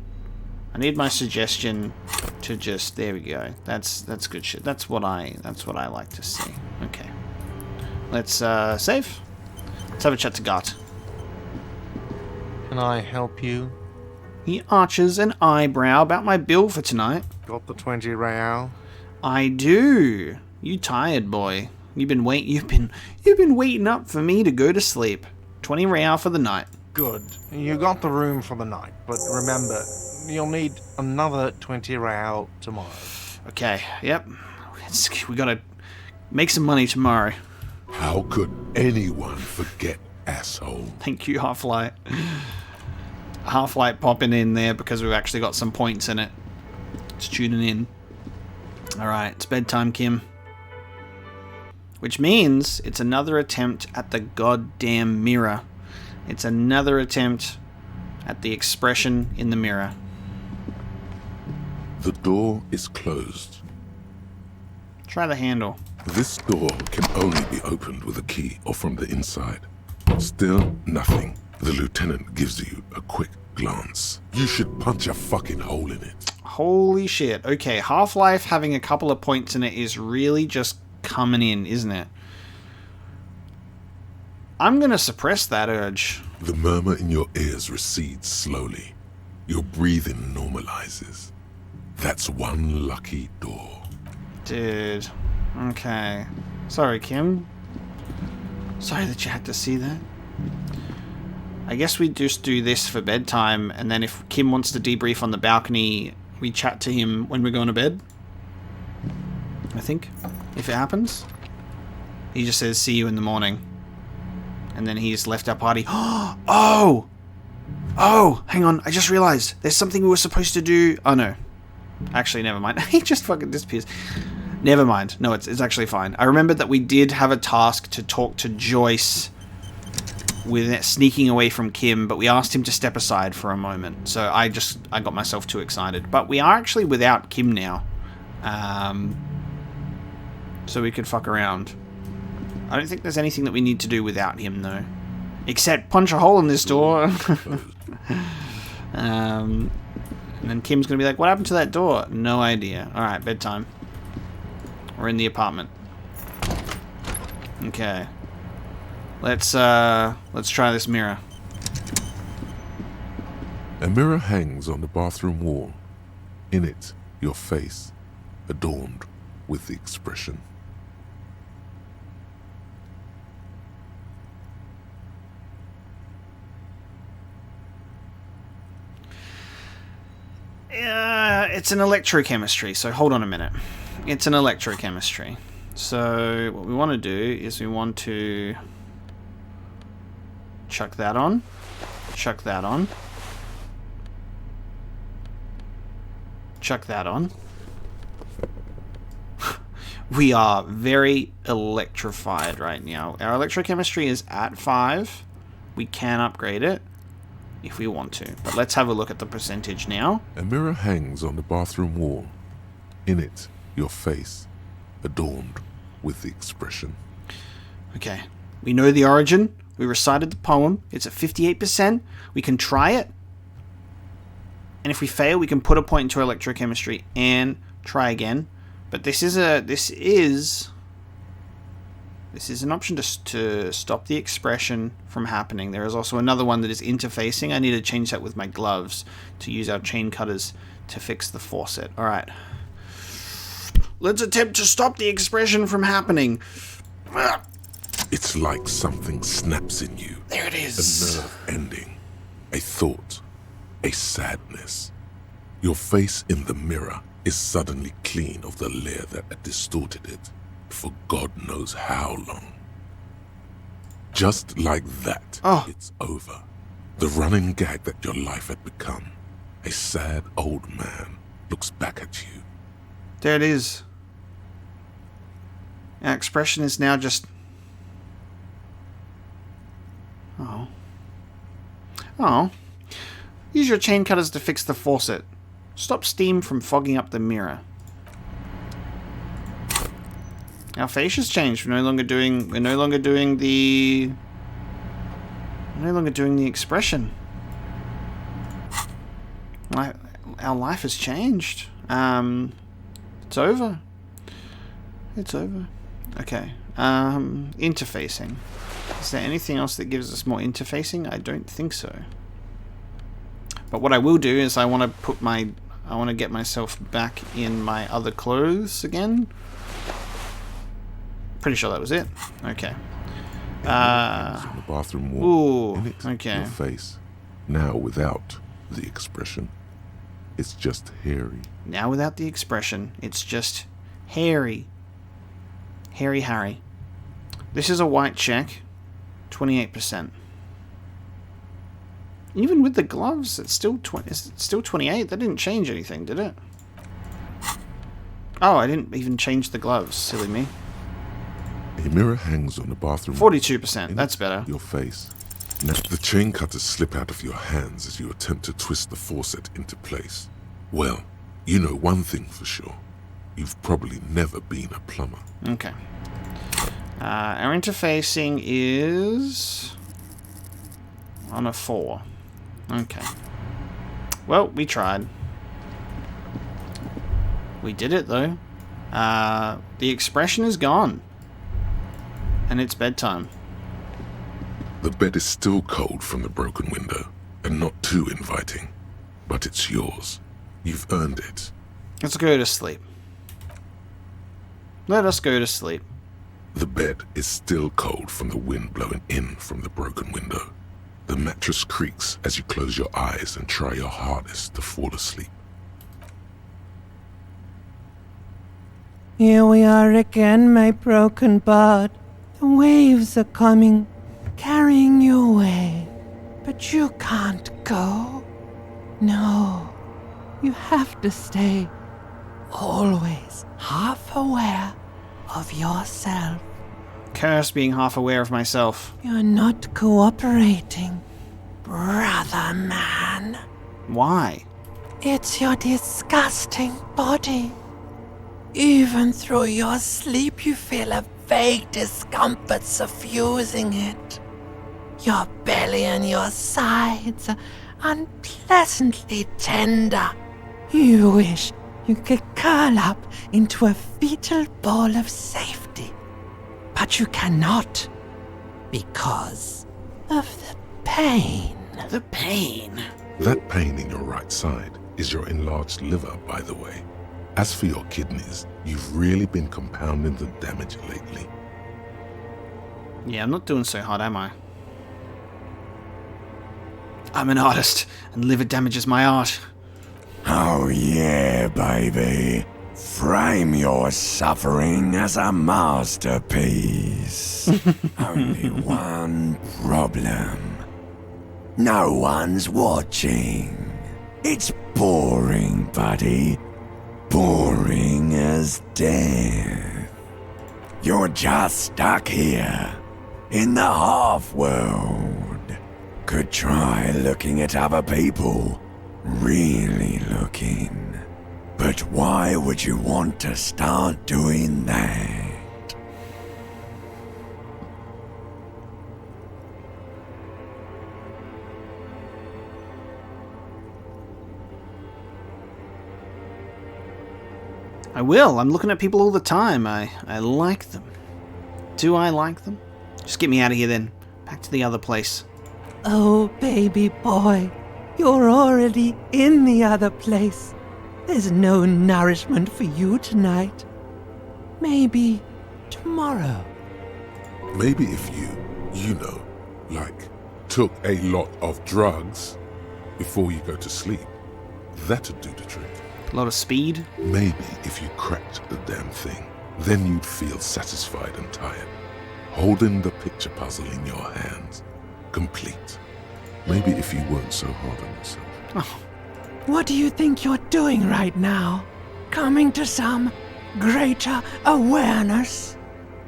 Speaker 1: I need my suggestion to just, there we go. That's good shit. That's what I like to see. Okay. Let's save. Let's have a chat to Gart.
Speaker 9: Can I help you?
Speaker 1: He arches an eyebrow about my bill for tonight.
Speaker 9: Got the 20 real?
Speaker 1: I do. You tired, boy. You've been waiting up for me to go to sleep. 20 real for the night.
Speaker 9: Good. You got the room for the night, but remember, you'll need another 20 real tomorrow.
Speaker 1: Okay, yep. We gotta make some money tomorrow.
Speaker 2: How could anyone forget, asshole?
Speaker 1: Thank you, Half-Light. Half-Light popping in there because we've actually got some points in it. It's tuning in. Alright, it's bedtime, Kim. Which means it's another attempt at the goddamn mirror. It's another attempt at the expression in the mirror.
Speaker 2: The door is closed.
Speaker 1: Try the handle.
Speaker 2: This door can only be opened with a key or from the inside. Still nothing. The lieutenant gives you a quick glance. You should punch a fucking hole in it.
Speaker 1: Holy shit. Okay, Half-Life having a couple of points in it is really just coming in, isn't it? I'm gonna suppress that urge.
Speaker 2: The murmur in your ears recedes slowly. Your breathing normalizes. That's one lucky door.
Speaker 1: Dude. Okay. Sorry, Kim. Sorry that you had to see that. I guess we just do this for bedtime, and then if Kim wants to debrief on the balcony, we chat to him when we're going to bed. I think. If it happens. He just says, see you in the morning. And then he's left our party. Oh! Oh! Hang on, I just realized. There's something we were supposed to do. Oh, no. Actually, never mind. He just fucking disappears. Never mind. No, it's actually fine. I remembered that we did have a task to talk to Joyce with sneaking away from Kim, but we asked him to step aside for a moment. So I got myself too excited. But we are actually without Kim now. So we could fuck around. I don't think there's anything that we need to do without him, though. Except punch a hole in this door. And then Kim's going to be like, what happened to that door? No idea. Alright, bedtime. We're in the apartment. Okay. Let's try this mirror.
Speaker 2: A mirror hangs on the bathroom wall. In it, your face, adorned with the expression.
Speaker 1: It's an electrochemistry, so hold on a minute. It's an electrochemistry. So what we want to do is we want to chuck that on. Chuck that on. Chuck that on. We are very electrified right now. Our electrochemistry is at 5. We can upgrade it if we want to. But let's have a look at the percentage now.
Speaker 2: A mirror hangs on the bathroom wall. In it, your face, adorned with the expression.
Speaker 1: Okay. We know the origin. We recited the poem. It's at 58%. We can try it. And if we fail, we can put a point into electrochemistry and try again. But this is an option to stop the expression from happening. There is also another one that is interfacing. I need to change that with my gloves to use our chain cutters to fix the faucet. All right. Let's attempt to stop the expression from happening.
Speaker 2: It's like something snaps in you.
Speaker 1: There it is.
Speaker 2: A nerve ending. A thought. A sadness. Your face in the mirror is suddenly clean of the layer that had distorted it for God knows how long. Just like that, It's over. The running gag that your life had become. A sad old man looks back at you.
Speaker 1: There it is. Our expression is now just... Oh. Use your chain cutters to fix the faucet. Stop steam from fogging up the mirror. Our face has changed. We're no longer doing the expression. Our life has changed. It's over. It's over. Okay. Interfacing. Is there anything else that gives us more interfacing? I don't think so. But what I will do is I want to get myself back in my other clothes again. Pretty sure that was it. Okay.
Speaker 2: On the bathroom wall.
Speaker 1: Ooh. Okay.
Speaker 2: Your face. Now without the expression. It's just hairy.
Speaker 1: Now without the expression. It's just hairy. Hairy Harry. This is a white check. 28%. Even with the gloves, it's still 28. That didn't change anything, did it? Oh, I didn't even change the gloves. Silly me.
Speaker 2: A mirror hangs on the bathroom.
Speaker 1: 42%. That's better.
Speaker 2: Your face. Now, the chain cutters slip out of your hands as you attempt to twist the faucet into place. Well, you know one thing for sure. You've probably never been a plumber.
Speaker 1: Okay. Our interfacing is on a 4. Okay. Well, we tried. We did it, though. The expression is gone. And it's bedtime.
Speaker 2: The bed is still cold from the broken window, and not too inviting. But it's yours. You've earned it.
Speaker 1: Let's go to sleep. Let us go to sleep.
Speaker 2: The bed is still cold from the wind blowing in from the broken window. The mattress creaks as you close your eyes and try your hardest to fall asleep.
Speaker 10: Here we are again, my broken bud. The waves are coming, carrying you away. But you can't go. No, you have to stay. Always half aware of yourself.
Speaker 1: Curse being half aware of myself.
Speaker 10: You're not cooperating, brother man.
Speaker 1: Why?
Speaker 10: It's your disgusting body. Even through your sleep you feel a vague discomfort suffusing it. Your belly and your sides are unpleasantly tender. You wish you could curl up into a fetal ball of safety. But you cannot, because of the pain.
Speaker 1: The pain?
Speaker 2: That pain in your right side is your enlarged liver, by the way. As for your kidneys, you've really been compounding the damage lately.
Speaker 1: Yeah, I'm not doing so hot, am I? I'm an artist, and liver damage is my art.
Speaker 11: Oh yeah, baby. Frame your suffering as a masterpiece. Only one problem. No one's watching. It's boring, buddy. Boring as death. You're just stuck here, in the half-world. Could try looking at other people. Really looking. But why would you want to start doing that?
Speaker 1: I will. I'm looking at people all the time. I like them. Do I like them? Just get me out of here then. Back to the other place.
Speaker 10: Oh, baby boy, you're already in the other place. There's no nourishment for you tonight. Maybe tomorrow.
Speaker 2: Maybe if you know, like, took a lot of drugs before you go to sleep, that'd do the trick.
Speaker 1: A lot of speed?
Speaker 2: Maybe if you cracked the damn thing, then you'd feel satisfied and tired, holding the picture puzzle in your hands, complete. Maybe if you weren't so hard on yourself.
Speaker 1: Oh.
Speaker 10: What do you think you're doing right now? Coming to some greater awareness?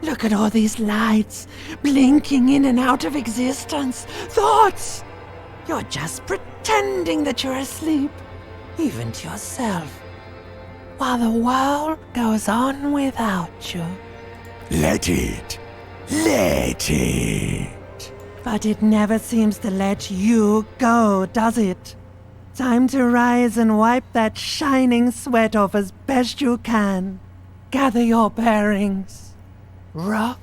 Speaker 10: Look at all these lights, blinking in and out of existence. Thoughts! You're just pretending that you're asleep, even to yourself, while the world goes on without you.
Speaker 11: Let it. Let it.
Speaker 10: But it never seems to let you go, does it? Time to rise and wipe that shining sweat off as best you can. Gather your bearings. Rock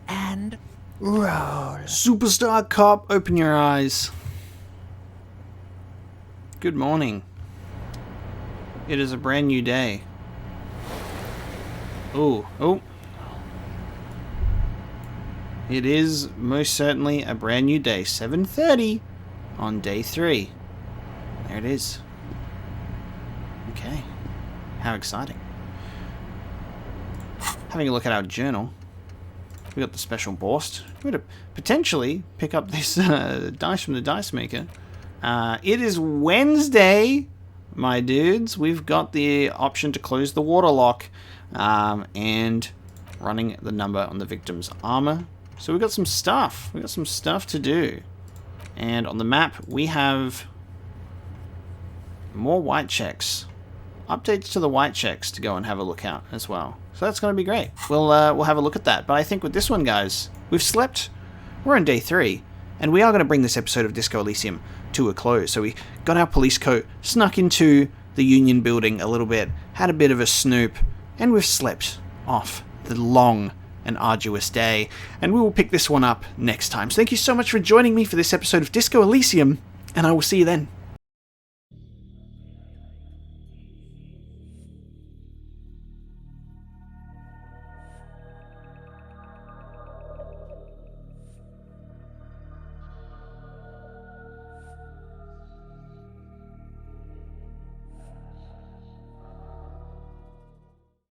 Speaker 10: and roll.
Speaker 1: Superstar cop, open your eyes. Good morning. It is a brand new day. Oh. It is most certainly a brand new day. 7:30 on day 3. There it is. Okay. How exciting. Having a look at our journal. We got the special burst. We're going to potentially pick up this dice from the dice maker. It is Wednesday, my dudes. We've got the option to close the water lock and running the number on the victim's armor. So we've got some stuff. We've got some stuff to do. And on the map, we have more white checks. Updates to the white checks to go and have a look at as well. So that's going to be great. We'll have a look at that. But I think with this one, guys, we've slept. We're on day 3. And we are going to bring this episode of Disco Elysium to a close. So we got our police coat, snuck into the Union building a little bit, had a bit of a snoop, and we've slept off the long and arduous day. And we will pick this one up next time. So thank you so much for joining me for this episode of Disco Elysium, and I will see you then.